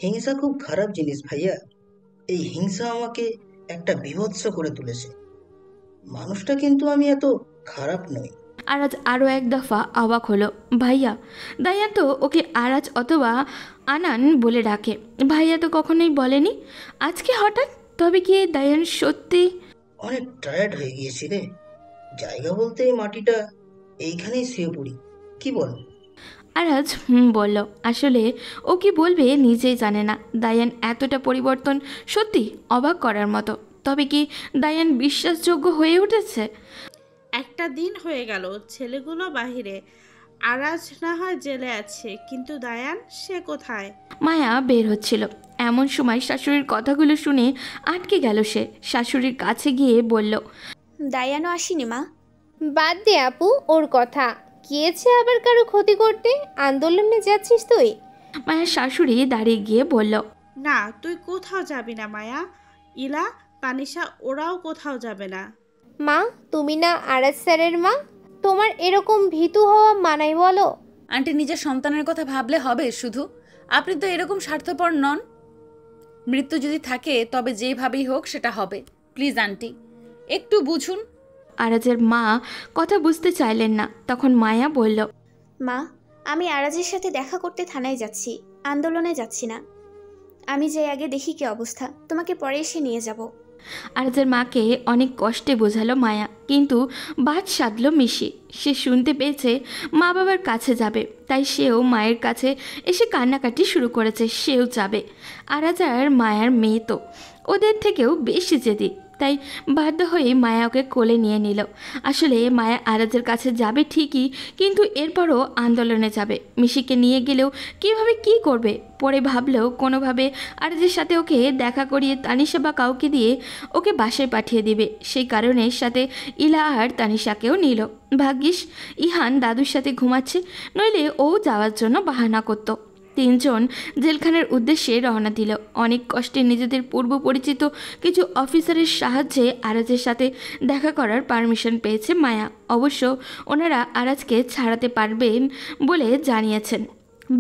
S6: হিংসা খুব খারাপ জিনিস ভাইয়া। এই হিংসা আমাকে একটা বিভৎস করে তুলেছে। মানুষটা কিন্তু আমি এত খারাপ নই।
S2: আরাজ আরও এক দফা অবাক হলো। ভাইয়া? দায়ান তো ওকে আরাজ অথবা আনান বলে ডাকে, ভাইয়া তো কখনোই বলেনি, আজকে হঠাৎ? তবে কি দায়ান সত্যি
S6: অনেক টায়ার্ড হয়ে গিয়েছি রে। জায়গা বলতে এই মাটিটা, এইখানেই শুয়ে পড়ি, কি বল?
S2: আরাজ বলল। আসলে ও কি বলবে নিজেই জানে না। দায়ান এতটা পরিবর্তন সত্যি অবাক করার মতো। তবে কি দায়ান বিশ্বাসযোগ্য হয়ে উঠেছে?
S19: একটা দিন হয়ে গেল ছেলেগুলো বাহিরে, আরাজ না হয় জেলে আছে, কিন্তু দায়ান সে কোথায়?
S2: মায়া বের হচ্ছিল, এমন সময় শাশুড়ির কথাগুলো শুনে আটকে গেল সে। শাশুড়ির কাছে গিয়ে বলল,
S1: দায়ানও আসেনি মা?
S10: বাদ দে আপু ওর কথা, গিয়েছে আবার কারো ক্ষতি করতে। আন্দোলনে যাচ্ছিস তুই?
S2: মায়া শাশুড়ি দাঁড়িয়ে গিয়ে বলল,
S19: না তুই কোথাও যাবি না মায়া, ইলা, তানিশা ওরাও কোথাও যাবে না।
S10: মা তুমি না আরাজ স্যারের মা, তোমার এরকম ভীতু হওয়া মানাই বলো?
S3: আন্টি নিজের সন্তানের কথা ভাবলে হবে শুধু? আপনি তো এরকম স্বার্থপর নন। মৃত্যু যদি থাকে তবে যেভাবেই হোক সেটা হবে। প্লিজ আন্টি একটু বুঝুন।
S2: আরাজের মা কথা বুঝতে চাইলেন না। তখন মায়া বলল,
S1: মা আমি আরাজের সাথে দেখা করতে থানায় যাচ্ছি, আন্দোলনে যাচ্ছি না। আমি যে আগে দেখি কি অবস্থা, তোমাকে পরে এসে নিয়ে যাব।
S2: আরাজের মাকে অনেক কষ্টে বোঝালো মায়া, কিন্তু বাদ সাধলো মিশি। সে শুনতে পেয়েছে মা বাবার কাছে যাবে, তাই সেও মায়ের কাছে এসে কান্নাকাটি শুরু করেছে, সেও যাবে। আরাজ আর মায়ার মেয়ে তো ওদের থেকেও বেশি জেদি, তাই বাধ্য হয়ে মায়া ওকে কোলে নিয়ে নিল। আসলে মায়া আরাজের কাছে যাবে ঠিকই, কিন্তু এরপরও আন্দোলনে যাবে। মিশিকে নিয়ে গেলেও কিভাবে কি করবে? পরে ভাবলেও কোনোভাবে আরাজের সাথে ওকে দেখা করিয়ে তানিশা বা কাউকে দিয়ে ওকে বাসায় পাঠিয়ে দিবে। সেই কারণে সাথে ইলা আর তানিশাকেও নিল। ভাগ্যিস ইহান দাদুর সাথে ঘুমাচ্ছে, নইলে ও যাওয়ার জন্য বাহানা করতো। তিনজন জেলখানার উদ্দেশ্যে রওনা দিল। অনেক কষ্টে নিজেদের পূর্ব পরিচিত কিছু অফিসারের সাহায্যে আরাজের সাথে দেখা করার পারমিশন পেয়েছে মায়া। অবশ্য ওনারা আরাজকে ছাড়াতে পারবেন বলে জানিয়েছেন।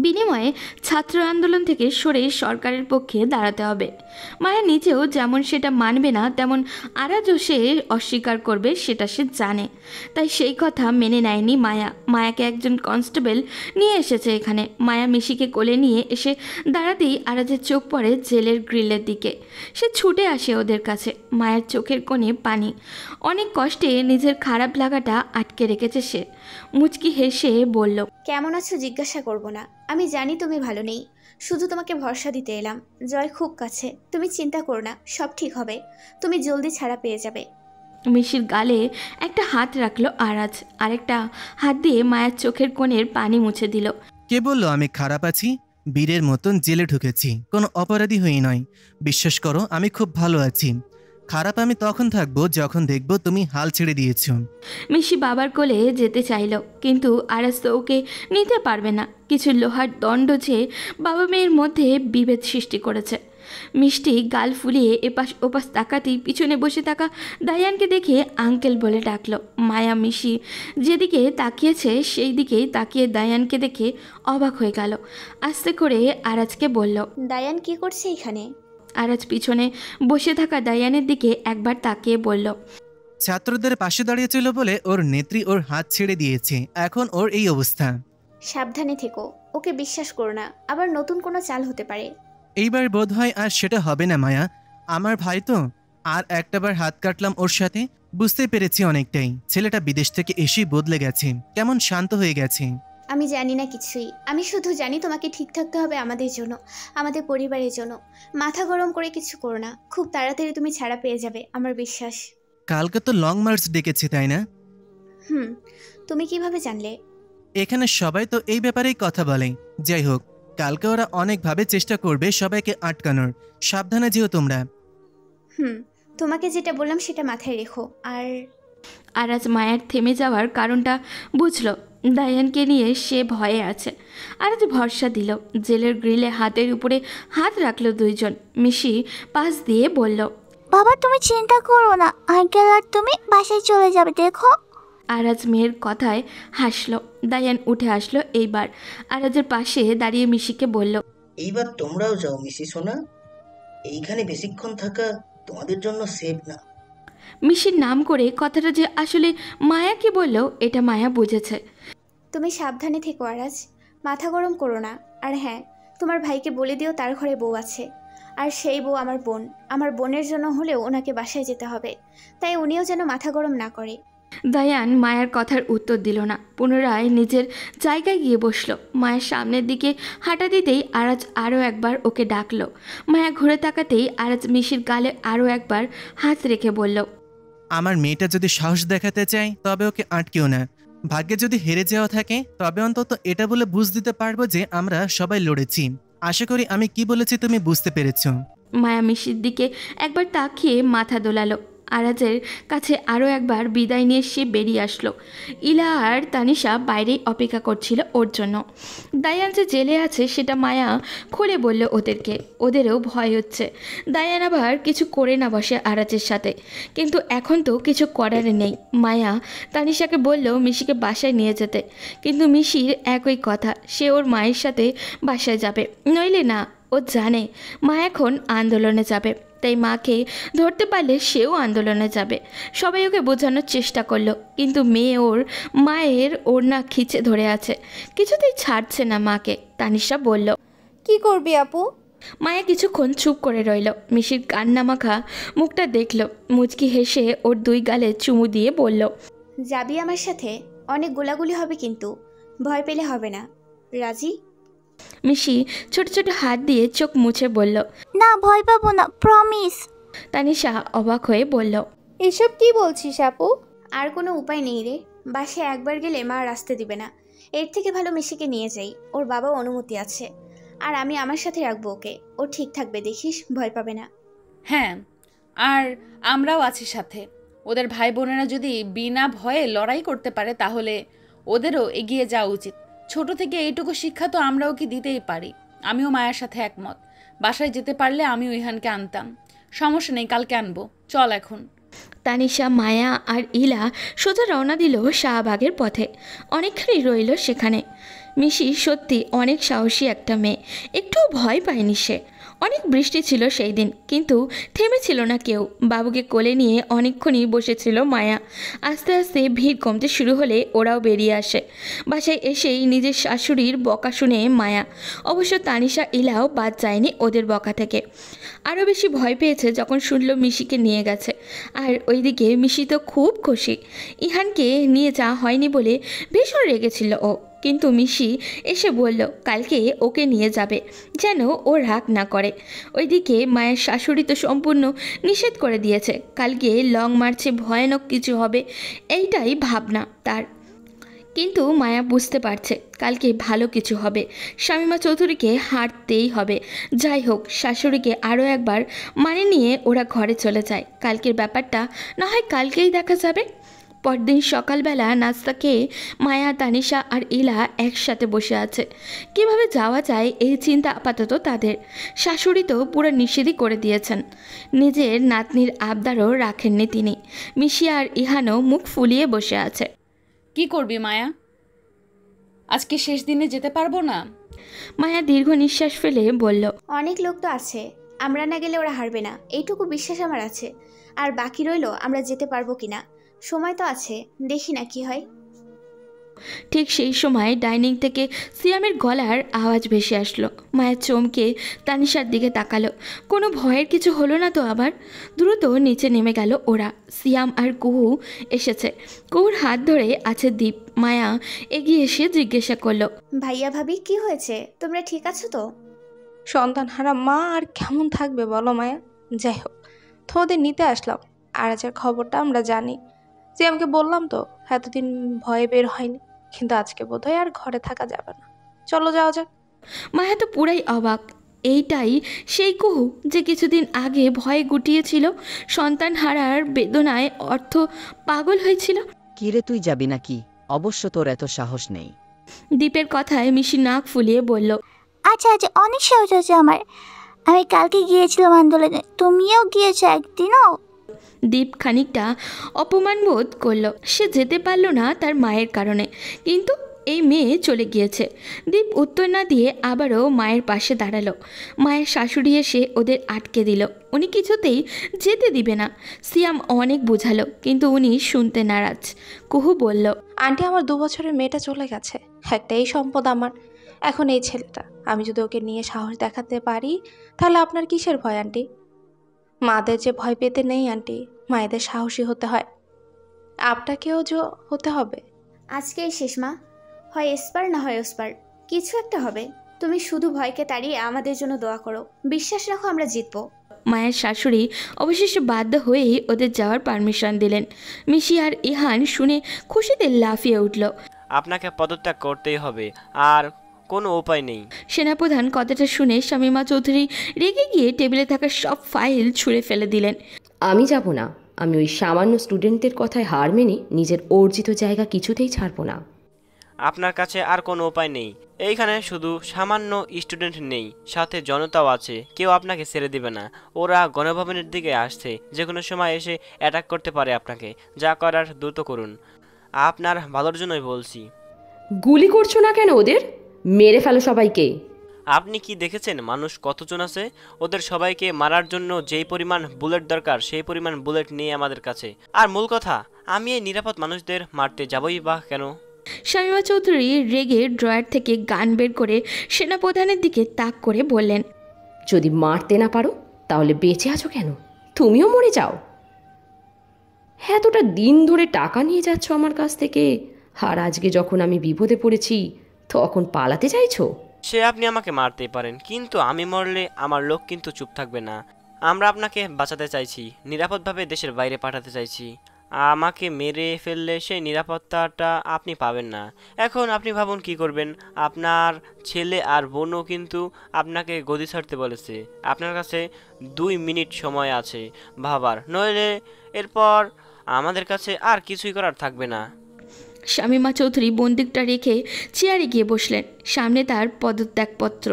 S2: বিনিময়ে ছাত্র আন্দোলন থেকে সরে সরকারের পক্ষে দাঁড়াতে হবে। মায়া নিজেও যেমন সেটা মানবে না, তেমন আরাজও সে অস্বীকার করবে সেটা সে জানে। তাই সেই কথা মেনে নেয়নি মায়া। মায়াকে একজন কনস্টেবল নিয়ে এসেছে এখানে। মায়া মিশিকে কোলে নিয়ে এসে দাঁড়াতেই আরাজের চোখ পড়ে জেলের গ্রিলের দিকে। সে ছুটে আসে ওদের কাছে। মায়ের চোখের কোণে পানি। অনেক কষ্টে নিজের খারাপ লাগাটা আটকে রেখেছে সে। মুচকি হেসে বলল,
S1: কেমন আছো জিজ্ঞাসা করব না, আমি জানি তুমি ভালো নেই, শুধু তোমাকে ভরসা দিতে এলাম। জয় খুব কাছে, তুমি চিন্তা করো না, সব ঠিক হবে, তুমি জলদি ছাড়া পেয়ে যাবে।
S2: মিশির গালে একটা হাত রাখলো আরাজ, আরেকটা হাত দিয়ে মায়ের চোখের কোণের পানি মুছে দিল।
S5: কে বললো আমি খারাপ আছি? বীরের মতন জেলে ঢুকেছি, কোনো অপরাধী হয়ে নয়। বিশ্বাস করো আমি খুব ভালো আছি। খারাপ আমি তখন থাকবো যখন দেখবো তুমি হাল ছেড়ে দিয়েছো।
S2: মিশি বাবার কোলে যেতে চাইল, কিন্তু আরাজ তো ওকে নিতে পারবে না। কিছু লোহার দণ্ড যে বাবা মেয়ের মধ্যে বিভেদ সৃষ্টি করেছে। মিষ্টি গাল ফুলিয়ে এপাশ ওপাশ তাকাতেই পিছনে বসে থাকা দায়ানকে দেখে আঙ্কেল বলে ডাকলো। মায়া মিশি যেদিকে তাকিয়েছে সেই দিকেই তাকিয়ে দায়ানকে দেখে অবাক হয়ে গেল। আস্তে করে আরাজকে বলল,
S1: দায়ান কি করছে এখানে?
S2: আরাজ পিছনে বসে থাকা দায়ানের দিকে একবার তাকিয়ে বলল,
S5: ছাত্রদের পাশে দাঁড়িয়েছিল বলে ওর নেত্রী ওর হাত ছেড়ে দিয়েছে, এখন ওর এই অবস্থা।
S1: সাবধানে থেকো, ওকে বিশ্বাস করো না, আবার নতুন কোনো চাল হতে পারে।
S5: এইবার বোধ হয় আর সেটা হবে না মায়া। আমার ভাই তো, আর একটাবার হাত কাটলাম ওর সাথে, বুঝতে পেরেছি অনেকটাই ছেলেটা বিদেশ থেকে এসেই বদলে গেছে, কেমন শান্ত হয়ে গেছে।
S1: আমি জানি না কিছুই, আমি শুধু জানি তোমাকে ঠিক থাকতে হবে আমাদের জন্য, আমাদের পরিবারের জন্য। মাথা গরম করে কিছু করো না, খুব তাড়াতাড়ি তুমি ছাড়া পেয়ে যাবে, আমার বিশ্বাস।
S5: কালকে তো লং মার্চ ডেকেছে তাই না?
S1: তুমি কিভাবে জানলে?
S5: এখানে সবাই তো এই ব্যাপারেই কথা বলে। যাই হোক, কালকে ওরা অনেকভাবে চেষ্টা করবে সবাইকে আটকানোর, সাবধানে যেও তোমরা।
S1: তোমাকে যেটা বললাম সেটা মাথায় রেখো।
S2: আর আজ মায়ের থেমে যাওয়ার কারণটা বুঝলো। দায়ানকে নিয়ে সে ভয়ে আছে। আর আজ ভরসা দিল। জেলের গ্রিলে হাতের উপরে হাত রাখলো দুইজন। মিশি পাশ দিয়ে বলল,
S8: বাবা তুমি চিন্তা করো না, আঙ্কেল আর তুমি বাসায় চলে যাবে দেখো।
S2: আরাজ মেয়ের কথায় হাসলো। দায়ান উঠে আসলো এইবার। আরাজের পাশে দাঁড়িয়ে মিশিকে বলল,
S6: এইবার তোমরাও যাও মিশি সোনা, এইখানে বেশিক্ষণ থাকা তোমাদের জন্য সেফ না।
S2: মিশির নাম করে কথাটা যে আসলে মায়াকে বলল এটা মায়া বুঝেছে।
S1: তুমি সাবধানে থেকো আরাজ, মাথা গরম করো না। আর হ্যাঁ, তোমার ভাইকে বলে দিও তার ঘরে বউ আছে, আর সেই বউ আমার বোন। আমার বোনের জন্য হলেও ওনাকে বাসায় যেতে হবে, তাই উনিও যেন মাথা গরম না করে।
S2: দায়ান মায়ার কথার উত্তর দিল না। পুনরায় নিজের জায়গায় গিয়ে বসলো। মায়ের সামনের দিকে হাঁটা দিতেই আরাজ আরও একবার ওকে ডাকলো। মায়া ঘুরে তাকাতেই আরাজ মিশির গালে আরও একবার হাত রেখে বলল,
S5: আমার মেয়েটা যদি সাহস দেখাতে চায় তবে ওকে আটকেও না। ভাগ্যে যদি হেরে যাওয়া থাকে তবে অন্তত এটা বলে বুঝ দিতে পারবো যে আমরা সবাই লড়েছি। আশা করি আমি কি বলেছি তুমি বুঝতে পেরেছো।
S2: মায়া মিশির দিকে একবার তাকিয়ে মাথা দোলালো। আরাজের কাছে আরও একবার বিদায় নিয়ে সে বেরিয়ে আসলো। ইলা আর তানিশা বাইরেই অপেক্ষা করছিল ওর জন্য। দায়ান যে জেলে আছে সেটা মায়া খুলে বলল ওদেরকে। ওদেরও ভয় হচ্ছে দায়ান আবার কিছু করে না বসে আরাজের সাথে, কিন্তু এখন তো কিছু করার নেই। মায়া তানিশাকে বলল মিশিকে বাসায় নিয়ে যেতে, কিন্তু মিশির একই কথা, সে ওর মায়ের সাথে বাসায় যাবে, নইলে না। ও জানে মা এখন আন্দোলনে যাবে, তাই মাকে ধরতে পারলে সেও আন্দোলনে যাবে। সবাই ওকে বোঝানোর চেষ্টা করলো, কিন্তু মেয়ে ওর মায়ের ওড়না খিচে ধরে আছে, কিছুতেই ছাড়ছে না মাকে। তানিশা বলল,
S10: কি করবি আপু?
S2: মায়া কিছুক্ষণ চুপ করে রইল। মিশির কান্না মাখা মুখটা দেখল, মুচকি হেসে ওর দুই গালে চুমু দিয়ে বলল,
S1: যাবি আমার সাথে? অনেক গোলাগুলি হবে কিন্তু ভয় পেলে হবে না, রাজি?
S2: মিশি ছোট ছোট হাত দিয়ে চোখ মুছে বলল,
S8: না ভয় পাবো না, প্রমিস।
S2: তানিশা অবাক হয়ে বলল,
S10: এসব কি বলছিস আপু?
S1: আর কোনো উপায় নেই রে, বাসায় একবার গেলে মা আসতে দিবে না। এর থেকে ভালো মিশিকে নিয়ে যাই, ওর বাবাও অনুমতি আছে, আর আমি আমার সাথে রাখবো ওকে। ও ঠিক থাকবে, দেখিস, ভয় পাবে না।
S3: হ্যাঁ, আর আমরাও আছি সাথে। ওদের ভাই বোনেরা যদি বিনা ভয়ে লড়াই করতে পারে তাহলে ওদেরও এগিয়ে যাওয়া উচিত। ছোট থেকে এইটুকু শিক্ষা তো আমরা ওকে দিতেই পারি। আমিও মায়ের সাথে একমত। বাসায় যেতে পারলে আমিও ইহানকে আনতাম। সমস্যা নেই, কালকে আনবো, চল এখন।
S2: তানিশা, মায়া আর ইলা সোজা রওনা দিল শাহবাগের পথে। অনেকখানি রইল সেখানে। মিশি সত্যি অনেক সাহসী একটা মেয়ে, একটুও ভয় পায়নি সে। অনেক বৃষ্টি ছিল সেই দিন, কিন্তু থেমেছিল না কেউ। বাবুকে কোলে নিয়ে অনেকক্ষণই বসেছিল মায়া। আস্তে আস্তে ভিড় কমতে শুরু হলে ওরাও বেরিয়ে আসে। বাসায় এসেই নিজের শাশুড়ির বকা শুনে মায়া। অবশ্য তানিশা, ইলাও বাদ যায়নি ওদের বকা থেকে। আরও বেশি ভয় পেয়েছে যখন শুনল মিশিকে নিয়ে গেছে। আর ওইদিকে মিশি তো খুব খুশি। ইহানকে নিয়ে যাওয়া হয়নি বলে ভীষণ রেগেছিল ও, কিন্তু মিশি এসে বলল কালকে ওকে নিয়ে যাবে, যেন ও রাগ না করে। ওইদিকে মায়ের শাশুড়ি তো সম্পূর্ণ নিষেধ করে দিয়েছে। কালকে লং মার্চে ভয়ানক কিছু হবে, এইটাই ভাবনা তার। কিন্তু মায়া বুঝতে পারছে কালকে ভালো কিছু হবে। শামীমা চৌধুরীকে হারতেই হবে। যাই হোক, শাশুড়িকে আরও একবার মানে নিয়ে ওরা ঘরে চলে যায়। কালকের ব্যাপারটা না হয় কালকেই দেখা যাবে। পরদিন সকালবেলা নাস্তা খেয়ে মায়া, তানিশা আর ইলা একসাথে বসে আছে। কিভাবে যাওয়া যায় এই চিন্তা আপাতত তাদের। শাশুড়ি তো পুরো নিষেধই করে দিয়েছেন। নিজের নাতনির আবদারও রাখেননি তিনি। মিশি আর ইহানও মুখ ফুলিয়ে বসে আছে।
S3: কি করবি মায়া? আজকে শেষ দিনে যেতে পারবো না?
S2: মায়া দীর্ঘ নিঃশ্বাস ফেলে বলল,
S1: অনেক লোক তো আছে, আমরা না গেলে ওরা হারবে না, এইটুকু বিশ্বাস আমার আছে। আর বাকি রইল আমরা যেতে পারবো কিনা। সময় তো আছে, দেখি না কি হয়।
S2: ঠিক সেই সময় ডাইনিং থেকে সিয়ামের গলার আওয়াজ ভেসে আসলো। মায়া চমকে তানিশার দিকে তাকালো। কোনো ভয়ের কিছু হলো না তো আবার? দ্রুত নিচে নেমে গেল ওরা। সিয়াম আর কুহু এসেছে। কুহুর হাত ধরে আছে দীপ। মায়া এগিয়ে এসে জিজ্ঞাসা করলো,
S1: ভাইয়া ভাবি কি হয়েছে? তোমরা ঠিক আছো তো?
S11: সন্তান হারা মা আর কেমন থাকবে বলো মায়া? যাই হোক, তোমাদের নিতে আসলাম। আরাজের খবরটা আমরা জানি। যে আমাকে বললাম তো এতদিন ভয়ে বের হয়নি, কিন্তু আজকে বোধহয় আর ঘরে থাকা যাবে না। চলো যাওয়া যাক।
S2: মায়া তো পুরাই অবাক। এইটাই সেই কুহু যে কিছুদিন আগে ভয়ে গুটিয়েছিল, সন্তান হারার বেদনায় অর্থ পাগল হয়েছিল।
S21: কিরে তুই যাবি নাকি? অবশ্য তোর এত সাহস নেই।
S2: দীপের কথায় মিশি নাক ফুলিয়ে বলল,
S8: আচ্ছা আচ্ছা, অনেক সহজ আছে আমার। আমি কালকে গিয়েছিলাম আন্দোলনে, তুমিও গিয়েছো একদিনও।
S2: দীপ খানিকটা অপমান বোধ করলো। সে যেতে পারল না তার মায়ের কারণে, কিন্তু এই মেয়ে চলে গিয়েছে। দীপ উত্তর না দিয়ে আবারও মায়ের পাশে দাঁড়ালো। মায়ের শাশুড়ি এসে ওদের আটকে দিল। উনি কিছুতেই যেতে দিবে না। সিয়াম অনেক বোঝালো, কিন্তু উনি শুনতে নারাজ। কুহু বলল,
S11: আন্টি, আমার 2 বছরের মেয়েটা চলে গেছে। একটাই সম্পদ আমার। এখন এই ছেলেটা, আমি যদি ওকে নিয়ে সাহস দেখাতে পারি তাহলে আপনার কিসের ভয় আন্টি? মাদের যে ভয় পেতে নেই আন্টি, মায়েদের সাহসী হতে হয়। আপনাকেও যে হতে হবে।
S1: আজকেই শেষ মা, হয় এসপার না হয় ওসপার, কিছু একটা হবে। তুমি শুধু ভয়কে তাড়িয়ে আমাদের জন্য দোয়া করো, বিশ্বাস রাখো আমরা জিতবো।
S2: মায়ের শাশুড়ি অবশেষে বাধ্য হয়েই ওদের যাওয়ার পারমিশন দিলেন। মিশি আর ইহান শুনে খুশিতে লাফিয়ে উঠল।
S22: আপনাকে পদত্যাগ করতেই হবে, আর কোনো উপায় নেই।
S2: সেনাপ্রধান কথাটা শুনে শামীমা চৌধুরী রেগে গিয়ে টেবিলে থাকা সব ফাইল ছুঁড়ে ফেলে দিলেন।
S23: আমি যাব না। আমি ওই সামান্য স্টুডেন্টদের কথায় হার মেনে নিজের অর্জিত জায়গা কিছুতেই ছাড়ব না।
S22: আপনার কাছে আর কোনো উপায় নেই। এইখানে শুধু সামান্য স্টুডেন্ট নেই, সাথে জনতাও আছে। কেউ আপনাকে ছেড়ে দিবে না। ওরা গণভবনের দিকে আসছে, যে কোনো সময় এসে অ্যাটাক করতে পারে আপনাকে। যা করার দ্রুত করুন, আপনার ভালোর জন্যই বলছি।
S23: গুলি করছো না কেন ওদের? মেরে ফেলো সবাইকে।
S22: আপনি কি দেখেছেন মানুষ কতজন আছে? ওদের সবাইকে মারার জন্য যেই পরিমাণ বুলেট দরকার সেই পরিমাণ বুলেট নিয়ে আমাদের কাছে। আর মূল কথা, আমি এই নিরাপদ মানুষদের মারতে যাবই বা কেন?
S2: শামীমা চৌধুরী রেগে ড্রয়ার থেকে গান বের করে সেনাপ্রধানের দিকে তাক করে বললেন,
S23: যদি মারতে না পারো তাহলে বেঁচে আছো কেন? তুমিও মরে যাও। এতটা দিন ধরে টাকা নিয়ে যাচ্ছ আমার কাছ থেকে, আর আজকে যখন আমি বিপদে পড়েছি তখন পালাতে চাইছো?
S22: সে আপনি আমাকে মারতেই পারেন, কিন্তু আমি মরলে আমার লোক কিন্তু চুপ থাকবে না। আমরা আপনাকে বাঁচাতে চাইছি, নিরাপদভাবে দেশের বাইরে পাঠাতে চাইছি। আমাকে মেরে ফেললে সেই নিরাপত্তাটা আপনি পাবেন না। এখন আপনি ভাবুন কি করবেন। আপনার ছেলে আর বোনও কিন্তু আপনাকে গদি ছাড়তে বলেছে। আপনার কাছে 2 মিনিট সময় আছে ভাবার, নইলে এরপর আমাদের কাছে আর কিছুই করার থাকবে না।
S2: শামীমা চৌধুরী বন্দুকটা রেখে চেয়ারে গিয়ে বসলেন। সামনে তার পদত্যাগপত্র।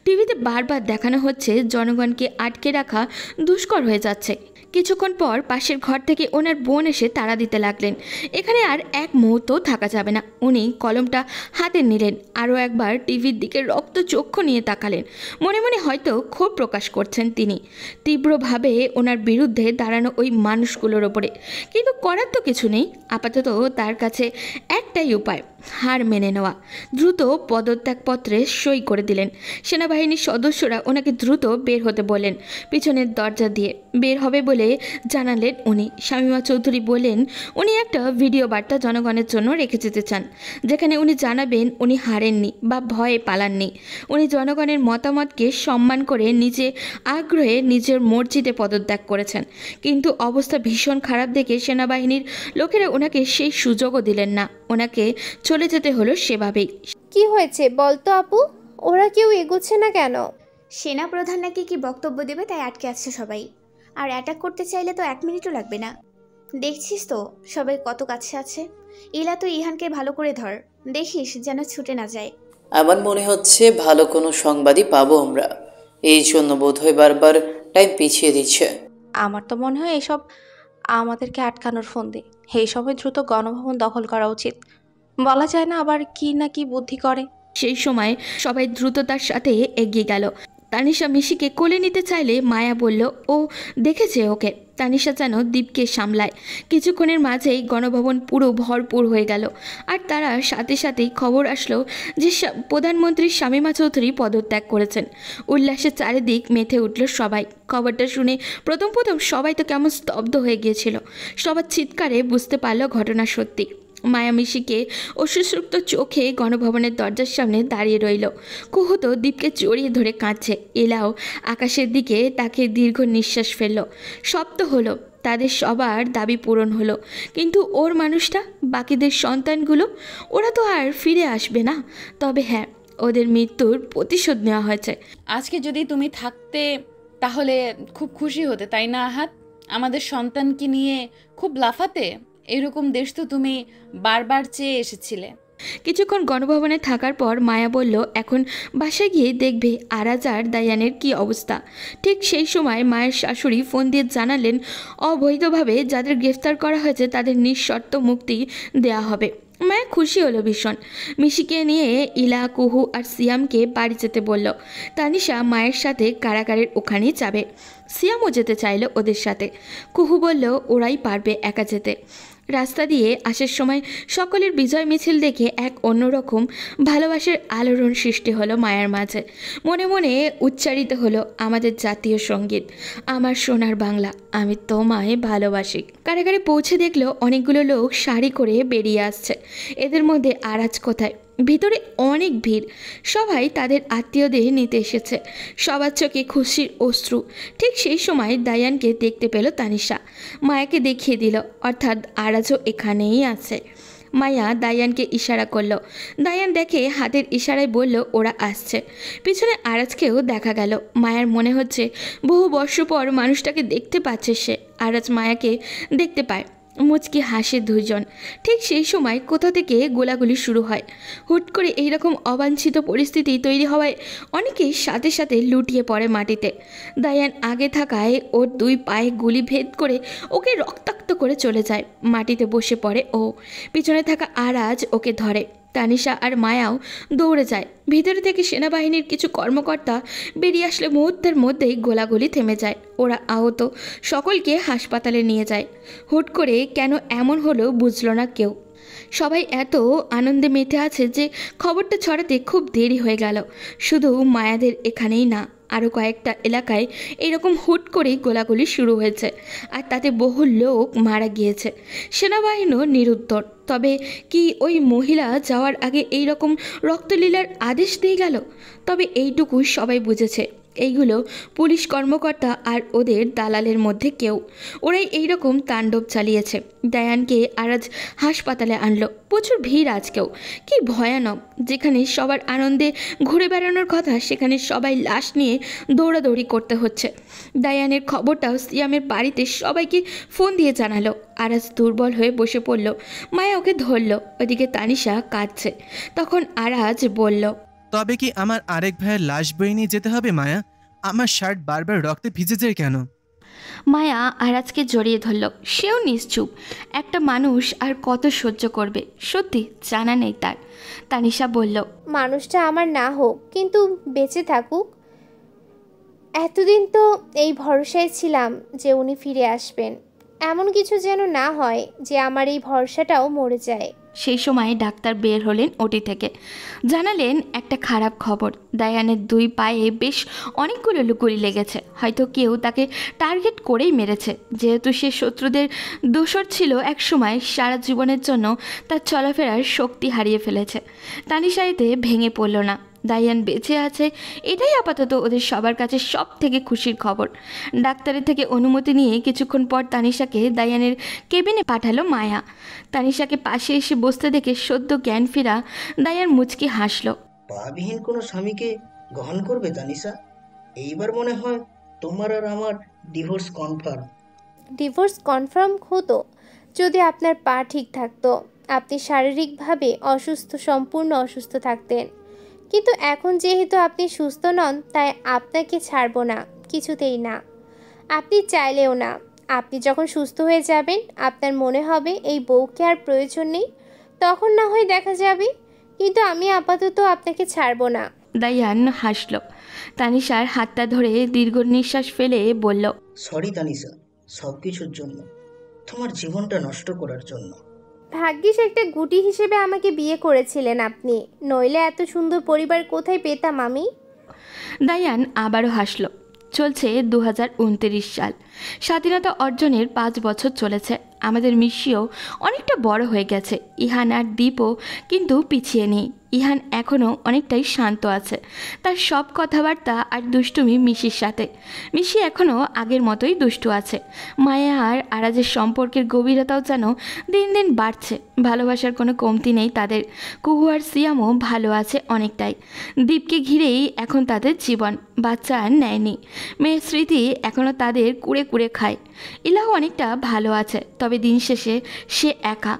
S2: টিভিতে বারবার দেখানো হচ্ছে জনগণকে আটকে রাখা দুষ্কর হয়ে যাচ্ছে। কিছুক্ষণ পর পাশের ঘর থেকে ওনার বোন এসে তাড়া দিতে লাগলেন। এখানে আর এক মুহূর্ত থাকা যাবে না। উনি কলমটা হাতে নিলেন, আরও একবার টিভির দিকে রক্তচক্ষু নিয়ে তাকালেন। মনে মনে হয়তো ক্ষোভ প্রকাশ করছেন তিনি তীব্রভাবে ওনার বিরুদ্ধে দাঁড়ানো ওই মানুষগুলোর ওপরে, কিন্তু করার তো কিছু নেই। আপাতত তার কাছে একটাই উপায়, হার মেনে নেওয়া। দ্রুত পদত্যাগপত্রে সই করে দিলেন। সেনাবাহিনীর সদস্যরা ওনাকে দ্রুত বের হতে বললেন। পিছনের দরজা দিয়ে বের হবে বলে জানালেন উনি। শামীমা চৌধুরী বললেন উনি একটা ভিডিও বার্তা জনগণের জন্য রেখে যেতে চান, যেখানে উনি জানাবেন উনি হারেননি বা ভয়ে পালাননি। উনি জনগণের মতামতকে সম্মান করে নিজে আগ্রহে নিজের মর্জিতে পদত্যাগ করেছেন, কিন্তু অবস্থা ভীষণ খারাপ দেখে সেনাবাহিনীর লোকেরা ওনাকে সেই সুযোগও দিলেন না। ওনাকে চলে যেতে হলো সেভাবেই।
S10: কি হয়েছে বলতো আপু? ওরা কেউ এগোচ্ছে না কেন?
S1: সেনাপ্রধান নাকি কি বক্তব্য দেবে, তাই আটকে আছে সবাই। আর অ্যাটাক করতে চাইলে তো 1 মিনিটও লাগবে না। দেখছিস তো সবাই কত কাছে আছে। ইলা তো ইহানকে ভালো করে ধর, দেখিস যেন ছুটে না যায়।
S4: আমার মনে হচ্ছে ভালো কোনো সংবাদই পাবো আমরা, এই জন্য বোধহয় বারবার টাইম পিছিয়ে দিচ্ছে।
S11: আমার তো মনে হয় এসব আমাদেরকে আটকানোর ফন্দি। এই সময় দ্রুত গণভবন দখল করা উচিত। বলা যায় না আবার কি না কি বুদ্ধি করে।
S2: সেই সময় সবাই দ্রুততার সাথে এগিয়ে গেল। তানিশা মিশিকে কোলে নিতে চাইলে মায়া বলল ও দেখেছে ওকে, তানিশা যেন দীপকে সামলায়। কিছুক্ষণের মাঝেই গণভবন পুরো ভরপুর হয়ে গেল। আর তারা সাথে সাথেই খবর আসলো যে প্রধানমন্ত্রী শামীমা চৌধুরী পদত্যাগ করেছেন। উল্লাসে চারিদিক মেতে উঠল সবাই। খবরটা শুনে প্রথম সবাই তো কেমন স্তব্ধ হয়ে গিয়েছিল। সবার চিৎকারে বুঝতে পারল ঘটনা সত্যি। মায়া মিশিকে অশ্রুসুক্ত চোখে গণভবনের দরজার সামনে দাঁড়িয়ে রইল। কুহু তো দীপকে জড়িয়ে ধরে কাঁদছে। এলাও আকাশের দিকে তাকে দীর্ঘ নিঃশ্বাস ফেলল। শব্দ হলো, তাদের সবার দাবি পূরণ হলো, কিন্তু ওর মানুষটা, বাকিদের সন্তানগুলো, ওরা তো আর ফিরে আসবে না। তবে হ্যাঁ, ওদের মৃত্যুর প্রতিশোধ নেওয়া হয়েছে।
S3: আজকে যদি তুমি থাকতে তাহলে খুব খুশি হতে, তাই না আহাত? আমাদের সন্তানকে নিয়ে খুব লাফাতে। এরকম দেশ তো তুমি বারবার চেয়ে এসেছিলে।
S2: কিছুক্ষণ গণভবনে থাকার পর মায়া বলল, এখন বাসায় গিয়ে দেখবে আরাজ আর দায়ানের কী অবস্থা। ঠিক সেই সময় মায়ের শাশুড়ি ফোন দিয়ে জানালেন অবৈধভাবে যাদের গ্রেফতার করা হয়েছে তাদের নিঃশর্ত মুক্তি দেয়া হবে। মায়া খুশি হলো ভীষণ। মিশিকে নিয়ে ইলা, কুহু আর সিয়ামকে বাড়ি যেতে বলল। তানিশা মায়ের সাথে কারাগারের ওখানেই যাবে। সিয়ামও যেতে চাইল ওদের সাথে। কুহু বলল ওরাই পারবে একা যেতে। রাস্তা দিয়ে আসার সময় সকলের বিজয় মিছিল দেখে এক অন্যরকম ভালোবাসার আলোড়ন সৃষ্টি হলো মায়ের মাঝে। মনে মনে উচ্চারিত হলো আমাদের জাতীয় সঙ্গীত, আমার সোনার বাংলা, আমি তোমায় ভালোবাসি। কারাগারে পৌঁছে দেখলো অনেকগুলো লোক শাড়ি করে বেরিয়ে আসছে। এদের মধ্যে আরাজ কোথায়? ভিতরে অনেক ভিড়। সবাই তাদের আত্মীয়দের নিতে এসেছে। সবার চোখে খুশির অশ্রু। ঠিক সেই সময় দায়ানকে দেখতে পেল তানিশা। মায়াকে দেখিয়ে দিল, অর্থাৎ আরাজও এখানেই আছে। মায়া দায়ানকে ইশারা করলো। দায়ান দেখে হাতের ইশারায় বলল ওরা আসছে। পিছনে আরাজকেও দেখা গেল। মায়ার মনে হচ্ছে বহু বর্ষ পর মানুষটাকে দেখতে পাচ্ছে সে। আরাজ মায়াকে দেখতে পায়। মুচকি হাসে দুজন। ঠিক সেই সময় কোথা থেকে গোলাগুলি শুরু হয়। হুট করে এইরকম অবাঞ্ছিত পরিস্থিতি তৈরি হওয়ায় অনেকেই সাথে সাথে লুটিয়ে পড়ে মাটিতে। দায়ান আগে থাকায় ওর দুই পায়ে গুলি ভেদ করে ওকে রক্তাক্ত করে চলে যায়। মাটিতে বসে পড়ে ও। পিছনে থাকা আরাজ ওকে ধরে। তানিশা আর মায়াও দৌড়ে যায়। ভিতরে থেকে সেনাবাহিনীর কিছু কর্মকর্তা বেরিয়ে আসলে মুহূর্তের মধ্যেই গোলাগুলি থেমে যায়। ওরা আহত সকলকে হাসপাতালে নিয়ে যায়। হুট করে কেন এমন হলো বুঝলো না কেউ। সবাই এত আনন্দে মেতে আছে যে খবরটা ছড়াতে খুব দেরি হয়ে গেল। শুধু মায়াদের এখানেই না, আরও কয়েকটা এলাকায় এরকম হুট করেই গোলাগুলি শুরু হয়েছে। আর তাতে বহু লোক মারা গিয়েছে। সেনাবাহিনীও নিরুত্তর। তবে কি ওই মহিলা যাওয়ার আগে এই রকম রক্তলীলার আদেশ দিয়ে গেল? তবে এইটুকু সবাই বুঝেছে, এইগুলো পুলিশ কর্মকর্তা আর ওদের দালালের মধ্যে কেউ। ওরাই এইরকম তাণ্ডব চালিয়েছে। দায়ানকে আজ হাসপাতালে আনলো। প্রচুর ভিড় আজকেও। কি ভয়ানক! যেখানে সবার আনন্দে ঘুরে বেড়ানোর কথা সেখানে সবাই লাশ নিয়ে দৌড়াদৌড়ি করতে হচ্ছে। দায়ানের খবরটাও সিয়ামের বাড়িতে সবাইকে ফোন দিয়ে জানালো। আরাজ দুর্বল হয়ে বসে পড়ল। মায়া ওকে ধরল। ওদিকে তানিশা কাঁদছে। তখন আরাজ বলল,
S5: তবে কি আমার আরেক ভাইয়ের লাশ বয়ে নিয়ে যেতে হবে মায়া? আমার শার্ট বারবার রক্তে ভিজে যায় কেন?
S2: মায়া আরাজকে জড়িয়ে ধরল। সেও নিশ্চুপ। একটা মানুষ আর কত সহ্য করবে? সত্যি জানা নেই তার। তানিশা বলল,
S10: মানুষটা আমার না হোক, কিন্তু বেঁচে থাকুক। এতদিন তো এই ভরসায় ছিলাম যে উনি ফিরে আসবেন। এমন কিছু যেন না হয় যে আমার এই ভরসাটাও মরে যায়।
S2: সেই সময় ডাক্তার বের হলেন ওটি থেকে। জানালেন একটা খারাপ খবর। দায়ানের দুই পায়ে বেশ অনেকগুলো গুলি লেগেছে। হয়তো কেউ তাকে টার্গেট করেই মেরেছে। যেহেতু সে শত্রুদের দোসর ছিল একসময়, সারা জীবনের জন্য তার চলাফেরার শক্তি হারিয়ে ফেলেছে। তানিশা এতে ভেঙে পড়ল না। দায়ান বেঁচে আছে, এটাই আপাতত ওদের সবার কাছে সব থেকে খুশির খবর। ডাক্তারের থেকে অনুমতি নিয়ে কিছুক্ষণ পর তানিশাকে দায়ানের কেবিনে পাঠালো মায়া। তানিশাকে পাশে এসে বসতে দেখে সদ্য জ্ঞান ফেরা দায়ান মুচকি হাসলো।
S6: পাবিহীন কোনো স্বামীকে গ্রহণ করবে তানিশা? এইবার মনে হয় তোমার আর আমার ডিভোর্স কনফার্ম।
S10: ডিভোর্স কনফার্ম হতো যদি আপনার পা ঠিক থাকতো, আপনি শারীরিকভাবে অসুস্থ, সম্পূর্ণ অসুস্থ থাকতেন। কিন্তু এখন যেহেতু আপনি সুস্থ নন, তাই আপনাকে ছাড়বো না, কিছুতেই না। আপনি চাইলেও না। আপনি যখন সুস্থ হয়ে যাবেন, আপনার মনে হবে এই বউকে আর প্রয়োজন নেই, তখন না হয় দেখা যাবে। কিন্তু আমি আপাতত আপনাকে ছাড়বো না।
S2: দায়ান হাসল। তানিশার হাতটা ধরে দীর্ঘ নিঃশ্বাস ফেলে বলল,
S6: সরি তানিশা, সব কিছুর জন্য, তোমার জীবনটা নষ্ট করার জন্য।
S10: ভাগ্যিস একটা গুটি হিসেবে আমাকে বিয়ে করেছিলেন আপনি, নইলে এত সুন্দর পরিবার কোথায় পেতাম আমি।
S2: দায়ান আবারও হাসল। চলছে 2029 সাল, স্বাধীনতা অর্জনের 5 বছর চলেছে। আমাদের মিশিও অনেকটা বড় হয়ে গেছে। ইহান আর দীপও কিন্তু পিছিয়ে নেই। ইহান এখনও অনেকটাই শান্ত আছে, তার সব কথাবার্তা আর দুষ্টুমি মিশির সাথে। মিশি এখনও আগের মতোই দুষ্টু আছে। মায়া আর আরাজের সম্পর্কের গভীরতাও যেন দিন দিন বাড়ছে। ভালোবাসার কোনো কমতি নেই তাদের। কুহু আর সিয়ামও ভালো আছে অনেকটাই। দীপকে ঘিরেই এখন তাদের জীবন। বাচ্চা আর নেয়নি। মেয়ের স্মৃতি এখনও তাদের কুড়ে কুড়ে খায়। ইলাও অনেকটা ভালো আছে, তবে দিন শেষে সে একা।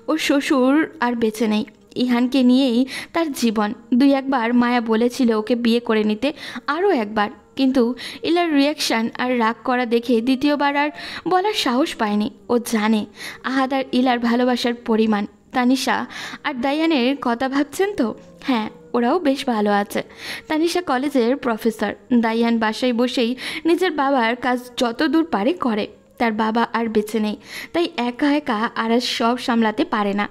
S2: ওর শ্বশুর আর বেঁচে নেই। ইহানকে নিয়েই তার জীবন। 2-1বার মায়া বলেছিল ওকে বিয়ে করে নিতে, আরও একবার, কিন্তু ইলার রিয়াকশান আর রাগ করা দেখে দ্বিতীয়বার আর বলার সাহস পায়নি। ও জানে আহাদ আর ইলার ভালোবাসার পরিমাণ। তানিশা আর দায়ানের কথা ভাবছেন তো? হ্যাঁ, ওরাও বেশ ভালো আছে। তানিশা কলেজের প্রফেসর। দায়ান বাসায় বসেই নিজের বাবার কাজ যত দূর পারে করে। তার বাবা আর বেঁচে নেই, তাই একা একা আর সব সামলাতে পারে না।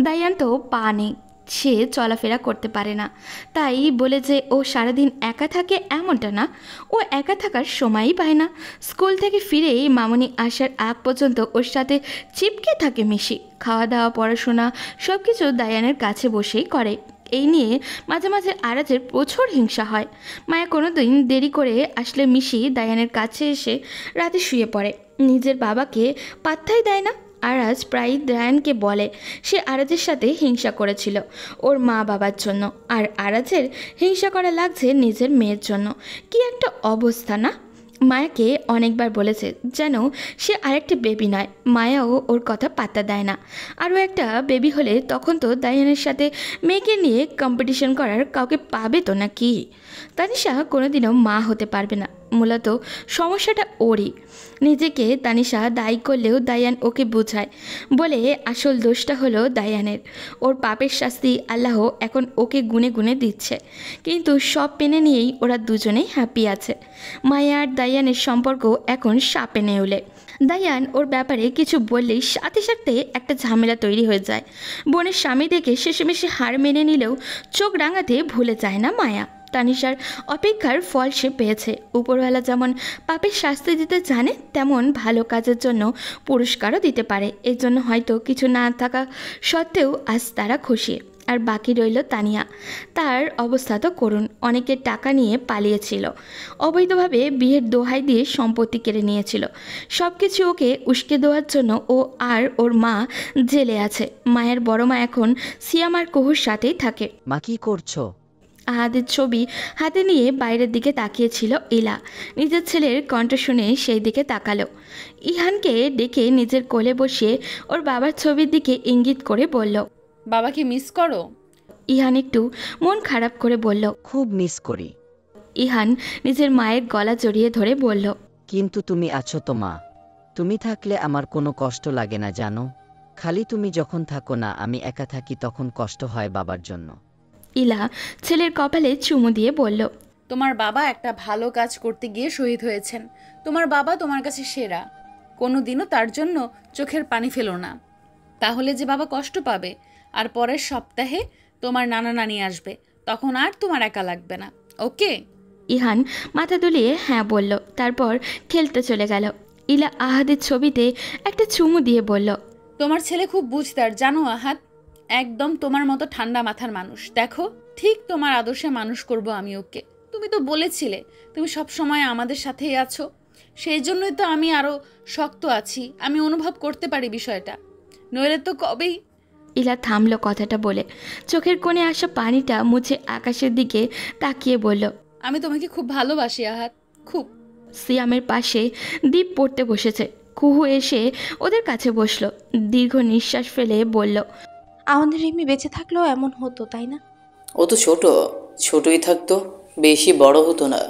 S2: দায়ান তো পা নেই, সে চলাফেরা করতে পারে না। তাই বলে যে ও সারাদিন একা থাকে এমনটা না, ও একা থাকার সময়ই পায় না। স্কুল থেকে ফিরেই মামনি আসার আগ পর্যন্ত ওর সাথে চিপকে থাকে মিশি। খাওয়া দাওয়া, পড়াশোনা সব কিছু দায়ানের কাছে বসেই করে। এই নিয়ে মাঝে মাঝে আরাজের প্রচুর হিংসা হয়। মায়া কোনো দিন দেরি করে আসলে মিশি দায়ানের কাছে এসে রাতে শুয়ে পড়ে। নিজের বাবাকে পাত্তাই দেয় না। আরাজ প্রায় দায়ানকে বলে সে আরাজের সাথে হিংসা করেছিল ওর মা বাবার জন্য, আর আরাজের হিংসা করা লাগছে নিজের মেয়ের জন্য। কি একটা অবস্থা না? মায়াকে অনেকবার বলেছে যেন সে আরেকটা বেবি নয়। মায়াও ওর কথা পাত্তা দেয় না। আরও একটা বেবি হলে তখন তো দায়ানের সাথে মেয়েকে নিয়ে কম্পিটিশন করার কাউকে পাবে তো না কি? তানিশা কোনোদিনও মা হতে পারবে না। মূলত সমস্যাটা ওরই। নিজেকে তানিশা দায়ী করলেও দায়ান ওকে বোঝায়, বলে আসল দোষটা হলো দায়ানের। ওর পাপের শাস্তি আল্লাহ এখন ওকে গুনে গুনে দিচ্ছে। কিন্তু সব পেনে নিয়েই ওরা দুজনেই হ্যাপি আছে। মায়া আর দায়ানের সম্পর্ক এখন সাপে নেউলে। দায়ান ওর ব্যাপারে কিছু বললেই সাথে সাথে একটা ঝামেলা তৈরি হয়ে যায়। বোনের স্বামী দেখে শেষমেশে হার মেনে নিলেও চোখ রাঙাতে ভুলে যায় না মায়া। তানিশার অপেক্ষার ফল সে পেয়েছে। উপরওয়ালা যেমন পাপের শাস্তি দিতে জানে, তেমন ভালো কাজের জন্য পুরস্কারও দিতে পারে। এর জন্য হয়তো কিছু না থাকা সত্ত্বেও আজ তারা খুশি। আর বাকি রইল তানিয়া। তার অবস্থা তো করুণ। অনেকের টাকা নিয়ে পালিয়েছিল, অবৈধভাবে বিয়ের দোহাই দিয়ে সম্পত্তি কেড়ে নিয়েছিল। সব কিছু ওকে উস্কে দেওয়ার জন্য ও আর ওর মা জেলে আছে। মায়ের বড় মা এখন সিয়াম আর কুহুর সাথেই থাকে।
S21: মা কি করছো?
S2: আহাদের ছবি হাতে নিয়ে বাইরের দিকে তাকিয়েছিল ইলা। নিজের ছেলের কণ্ঠ শুনে সেই দিকে তাকালো। ইহানকে ডেকে নিজের কোলে বসিয়ে ওর বাবার ছবির দিকে ইঙ্গিত করে বলল,
S3: বাবাকে মিস করো?
S2: ইহান একটু মন খারাপ করে বলল,
S21: খুব মিস করি।
S2: ইহান নিজের মায়ের গলা জড়িয়ে ধরে বলল,
S21: কিন্তু তুমি আছো তো মা, তুমি থাকলে আমার কোনো কষ্ট লাগে না জানো। খালি তুমি যখন থাকো না, আমি একা থাকি, তখন কষ্ট হয় বাবার জন্য।
S2: ইলা ছেলের কপালে চুমু দিয়ে বলল,
S3: তোমার বাবা একটা ভালো কাজ করতে গিয়ে শহীদ হয়েছেন। তোমার বাবা তোমার কাছে সেরা। কোনো দিনও তার জন্য চোখের পানি ফেলো না, তাহলে যে বাবা কষ্ট পাবে। আর পরের সপ্তাহে তোমার নানা নানি আসবে, তখন আর তোমার একা লাগবে না, ওকে?
S2: ইহান মাথা দুলিয়ে হ্যাঁ বলল। তারপর খেলতে চলে গেল। ইলা আহাদের ছবিতে একটা চুমু দিয়ে বলল,
S3: তোমার ছেলে খুব বুঝদার জানো আহাদ, একদম তোমার মতো ঠান্ডা মাথার মানুষ। দেখো, ঠিক তোমার আদর্শে মানুষ করব আমি ওকে। তুমি তো বলেছিলে তুমি সব সময় আমাদের সাথেই আছো, সেই জন্যই তো আমি আরো শক্ত আছি। আমি অনুভব করতে পারি বিষয়টা, নইলে তো কবেই।
S2: ইলা থামলো কথাটা বলে। চোখের কোণে আসা পানিটা মুছে আকাশের দিকে তাকিয়ে বলল,
S3: আমি তোমাকে খুব ভালোবাসি আহাদ, খুব।
S2: সিয়ামের পাশে দীপ পড়তে বসেছে। কুহু এসে ওদের কাছে বসলো। দীর্ঘ নিঃশ্বাস ফেলে বলল,
S11: আমাদের রিমি বেঁচে থাকলেও এমন হতো, তাই না?
S4: ও তো ছোটই থাকতো, বেশি বড় হতো না।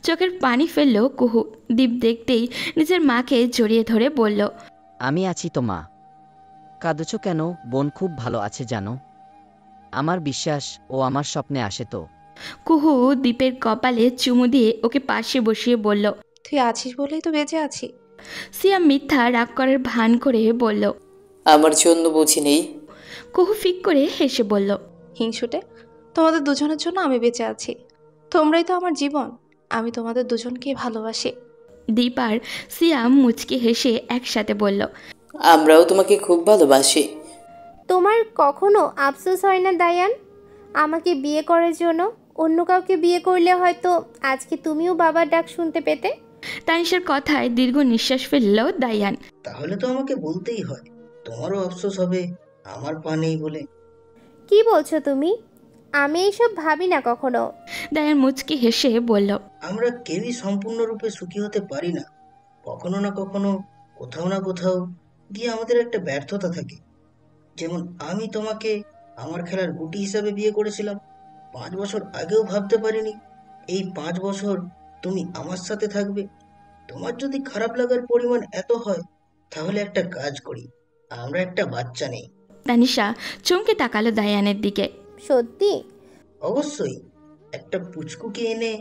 S2: চোখের পানি ফেললো কুহু। দীপ দেখতেই নিজের মাকে জড়িয়ে ধরে বলল,
S21: আমি আছি তো মা, কাঁদছো কেন? বোন খুব ভালো আছে জানো, আমার বিশ্বাস ও আমার স্বপ্নে আসে তো।
S2: কুহু দীপের কপালে চুমু দিয়ে ওকে পাশে বসিয়ে বলল,
S11: তুই আছিস বলেই তো বেঁচে আছি।
S2: সিয়াম মিথ্যা রাগ করার ভান করে বলল,
S4: আমার জন্য বুঝি নেই?
S2: কুহু ফিক করে হেসে বলল,
S11: হিংসুটে, তোমাদের দুজনের জন্য আমি বেঁচে আছি। তোমরাই তো আমার জীবন। আমি তোমাদের দুজনকেই ভালোবাসি।
S2: দীপ আর সিয়াম মুচকি হেসে একসাথে বলল,
S4: আমরাও তোমাকে খুব ভালোবাসি।
S10: তোমার কখনো আফসোস হয় না দায়ান আমাকে বিয়ে করার জন্য? অন্য কাউকে বিয়ে করলে হয়তো আজকে তুমিও বাবার ডাক শুনতে পেতে।
S2: তানিশার কথায় দীর্ঘ নিঃশ্বাস ফেলল দায়ান।
S6: তাহলে তো আমাকে বলতেই হয়, তোমারও আফসোস হবে আমার পা নেই বলে।
S10: কি বলছো তুমি? আমি এইসব ভাবি না কখনো।
S2: দায়ান মুচকি হেসে বলল,
S6: আমরা কেউই সম্পূর্ণরূপে সুখী হতে পারি না। কখনো না কখনো, কোথাও না কোথাও গিয়ে আমাদের একটা ব্যর্থতা থাকে। যেমন আমি তোমাকে আমার খেলার গুটি হিসাবে বিয়ে করেছিলাম। 5 বছর আগেও ভাবতে পারিনি এই 5 বছর তুমি আমার সাথে থাকবে। তোমার যদি খারাপ লাগার পরিমাণ এত হয়, তাহলে একটা কাজ করি, আমরা একটা বাচ্চা নেই।
S2: তানিশা চমকে তাকালো দায়ানের দিকে।
S10: সত্যি?
S6: অবশ্যই, একটা পুচকুকে এনে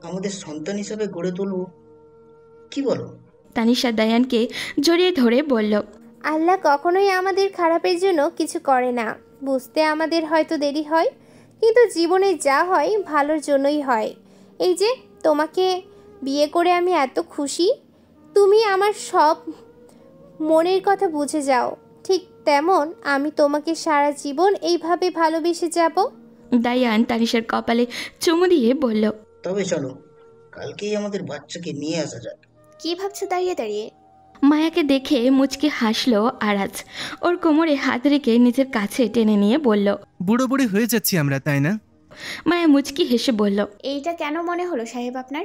S6: আমাদের সন্তান হিসাবে গড়ে তুলব, কি বলো?
S2: তানিশা দায়ানকে জড়িয়ে ধরে বলল,
S10: আল্লাহ কখনোই আমাদের খারাপের জন্য কিছু করে না। বুঝতে আমাদের হয়তো দেরি হয়, কিন্তু জীবনে যা হয় ভালোর জন্যই হয়। এই যে তোমাকে বিয়ে করে আমি এত খুশি, তুমি আমার সব মনের কথা বুঝে যাও, ঠিক তেমন আমি তোমাকে সারা জীবন এইভাবে ভালোবেসে যাব।
S2: দায়ান তানিশার কপালে চুমু দিয়ে বলল,
S6: তবে চলো, কালকেই আমাদের বাচ্চাকে নিয়ে আসা যাক।
S1: কি ভাবছো দাঁড়িয়ে দাঁড়িয়ে?
S2: মায়াকে দেখে মুচকি হাসলো আরাজ। ওর কোমরে হাত রেখে নিজের কাছে টেনে নিয়ে বলল,
S5: বুড়ো বুড়ি হয়ে যাচ্ছি আমরা, তাই না?
S2: মায়া মুচকি হেসে বলল,
S1: এইটা কেন মনে হলো সাহেব আপনার?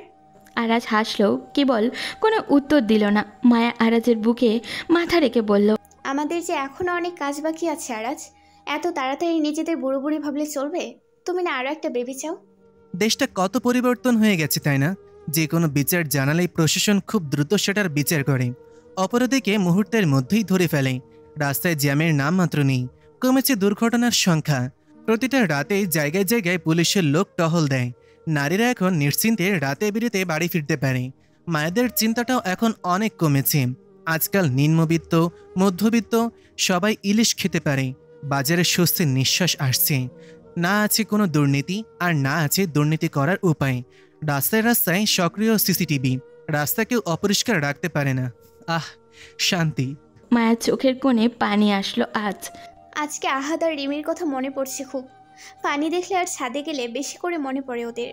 S2: আরাজ হাসলো, কেবল কোনো উত্তর দিল না। মায়া আরাজের বুকে মাথা রেখে বলল,
S1: আমাদের যে এখনো অনেক কাজ বাকি আছে আরাজ। এত তাড়াতাড়ি নিজেদের বুড়ো বুড়ি ভাবলে চলবে? তুমি না আরো একটা বেবি চাও?
S5: দেশটা কত পরিবর্তন হয়ে গেছে, তাই না? যে কোনো বিচার জানালেই প্রশাসন খুব দ্রুত সেটার বিচার করে, অপরাধীকে মুহূর্তের মধ্যেই ধরে ফেলে। রাস্তায় জ্যামের নাম মাত্র নেই। কমেছে দুর্ঘটনার সংখ্যা। প্রতিটা রাতে জায়গায় জায়গায় পুলিশের লোক টহল দেয়। নারীরা এখন নিশ্চিন্তে রাতে বেরিতে বাড়ি ফিরতে পারে। মায়েদের চিন্তাটাও এখন অনেক কমেছে। আজকাল নিম্নবিত্ত, মধ্যবিত্ত সবাই ইলিশ খেতে পারে। বাজারে স্বস্তির নিঃশ্বাস আসছে। না আছে কোনো দুর্নীতি, আর না আছে দুর্নীতি করার উপায়। রাস্তায় রাস্তায় সক্রিয় সিসিটিভি। রাস্তা কেউ অপরিষ্কার রাখতে পারে না। আহ, শান্তি।
S2: মায়ের চোখের কোণে পানি আসলো আজ।
S1: আজকে আহাদ আর রিমির কথা মনে পড়ছে খুব। পানি দেখলে আর ছাদে গেলে বেশি করে মনে পড়ে ওদের।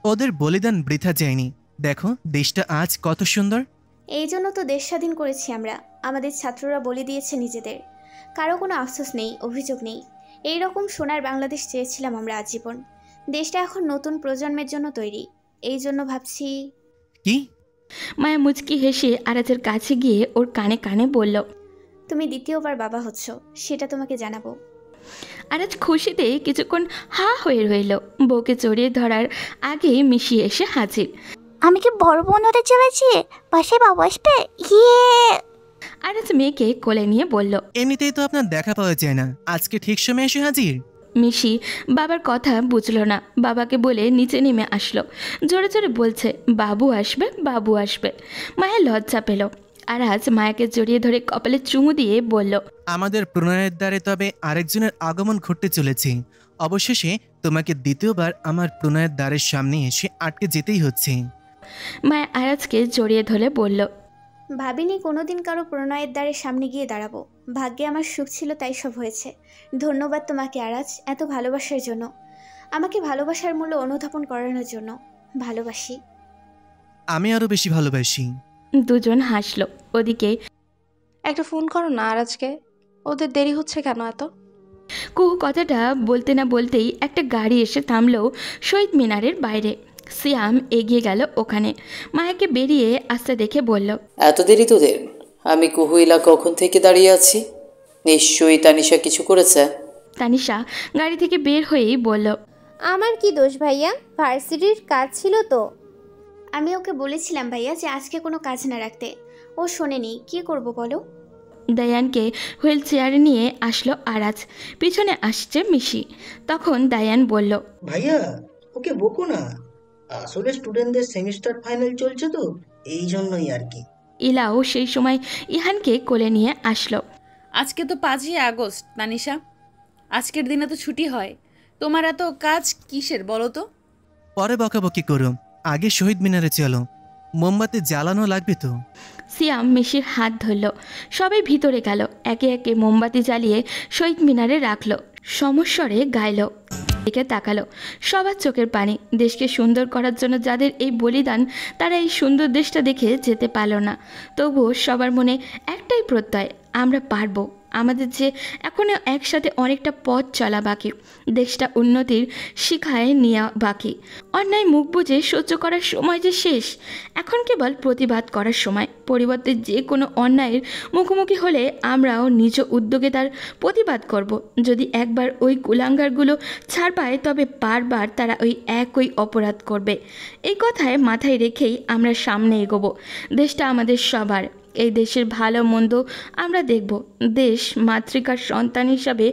S5: ওদের বলিদান বৃথা যায়নি। দেখো দেশটা আজ কত সুন্দর।
S1: এই জন্য তো দেশ স্বাধীন করেছি আমরা। আমাদের ছাত্ররা বলি দিয়েছে নিজেদের। কারো কোনো আফসোস নেই, অভিযোগ নেই। এই রকম সোনার বাংলাদেশ চেয়েছিলাম আমরা আজীবন। দেশটা এখন নতুন প্রজন্মের জন্য তৈরি। এই জন্য ভাবছি।
S5: কি?
S2: মায়া মুচকি হেসে আরাজের কাছে গিয়ে ওর কানে কানে বলল,
S1: তুমি দ্বিতীয়বার বাবা হচ্ছ, সেটা তোমাকে জানাবো।
S2: আরাজ খুশিতে কিছুক্ষণ হা হয়ে রইল। বউকে জড়িয়ে ধরার আগে মিশিয়ে এসে হাজির।
S8: আমি কি বড় বোন হতে চলেছি? পাশে বাবা আসবে। ইয়ে!
S2: আরাজ মেয়েকে কোলে নিয়ে বলল,
S5: এমনিতেই তো আপনার দেখা পাওয়া যায় না, আজকে ঠিক সময় এসে হাজির।
S2: মিশি বাবার কথা বুঝলো না। বাবাকে বলে নিচে নেমে আসলো। জোরে জোরে বলছে, বাবু আসবে, বাবু আসবে। মায়া লজ্জা পেল। আরাজ মায়াকে জড়িয়ে ধরে কপালে চুমু দিয়ে বলল,
S5: আমাদের প্রণয়ের দ্বারে তবে আরেকজনের আগমন ঘটতে চলেছে। অবশেষে তোমাকে দ্বিতীয়বার আমার প্রণয়ের দ্বারের সামনে এসে আটকে যেতেই হচ্ছে।
S2: মায়া আরাজকে জড়িয়ে ধরে বলল,
S1: ভাবিনি কোনোদিন কারো প্রণয়ের দ্বারের সামনে গিয়ে দাঁড়াবো। ভাগ্যে আমার সুখ ছিল, তাই সব হয়েছে। ধন্যবাদ তোমাকে আরাজ, এত ভালোবাসার জন্য, আমাকে ভালোবাসার মূল্য অনুধাবন করানোর জন্য। ভালোবাসি।
S5: আমি আরো বেশি ভালোবাসি।
S2: দুজন হাসলো। ওদিকে
S11: একটা ফোন করো না আরাজকে, ওদের দেরি হচ্ছে কেন এত?
S2: কুহু কথাটা বলতে না বলতেই একটা গাড়ি এসে থামলো শহীদ মিনারের বাইরে। সিয়াম এগিয়ে গেল ওখানে। মায়াকে বেরিয়ে আসতে দেখে বলল,
S4: এত দেরি তোদের? আমি কুহুইলা কখন থেকে দাঁড়িয়ে আছি। নিশ্চয়ই তানিশা কিছু করেছে।
S2: তানিশা গাড়ি থেকে বের হয়েই বলল,
S10: আমার কি দোষ ভাইয়া? ভার্সিটির কাজ ছিল তো।
S1: আমি ওকে বলেছিলাম ভাইয়া যে আজকে কোনো কাজ না রাখতে, ও শোনেনি। কি করব বলো?
S2: দায়ানকে হুইল চেয়ারে নিয়ে আসলো আরাজ। পিছনে আসছে মিশি। তখন দায়ান বলল,
S6: ভাইয়া ওকে বকো না, আসলে স্টুডেন্টদের সেমিস্টার ফাইনাল চলছে তো, এই জন্যই আর কি।
S2: ইলাও সেই সময় ইহানকে কোলে নিয়ে আসলো।
S3: আজকে তো 5ই আগস্ট তানিশা, আজকের দিনে তো ছুটি হয়, তোমার এত কাজ কিসের বলো তো?
S5: পরে বকাবকি করো, আগে শহীদ মিনারে চলো, মোমবাতি জ্বালানো লাগবে তো।
S2: সিয়াম মিশির হাত ধরল, সবাই ভিতরে গেল, একে একে মোমবাতি জ্বালিয়ে শহীদ মিনারে রাখলো, সমস্বরে গাইল, দিকে তাকালো, সবার চোখের পানি। দেশকে সুন্দর করার জন্য যাদের এই বলিদান, তারা এই সুন্দর দেশটা দেখে যেতে পারল না। তবুও সবার মনে একটাই প্রত্যয়, আমরা পারবো। আমাদের যে এখনও একসাথে অনেকটা পথ চলা বাকি, দেশটা উন্নতির শিখায় নেওয়া বাকি। অন্যায় মুখ বুজে সহ্য করার সময় যে শেষ, এখন কেবল প্রতিবাদ করার সময়। পরিবর্তে যে কোনো অন্যায়ের মুখোমুখি হলে আমরাও নিজ উদ্যোগে তার প্রতিবাদ করব। যদি একবার ওই কুলাঙ্গারগুলো ছাড় পায়, তবে বারবার তারা ওই একই অপরাধ করবে। এই কথায় মাথায় রেখেই আমরা সামনে এগোবো। দেশটা আমাদের সবার, এই দেশের ভালো মন্দ আমরা দেখব। দেশ মাতৃকার সন্তান হিসাবে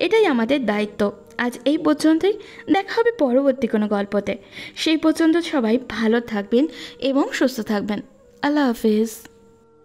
S2: এটাই আমাদের দায়িত্ব। আজ এই পর্যন্তই, দেখা হবে পরবর্তী কোনো গল্পতে। সেই পর্যন্ত সবাই ভালো থাকবেন এবং সুস্থ থাকবেন। আল্লাহ হাফিজ।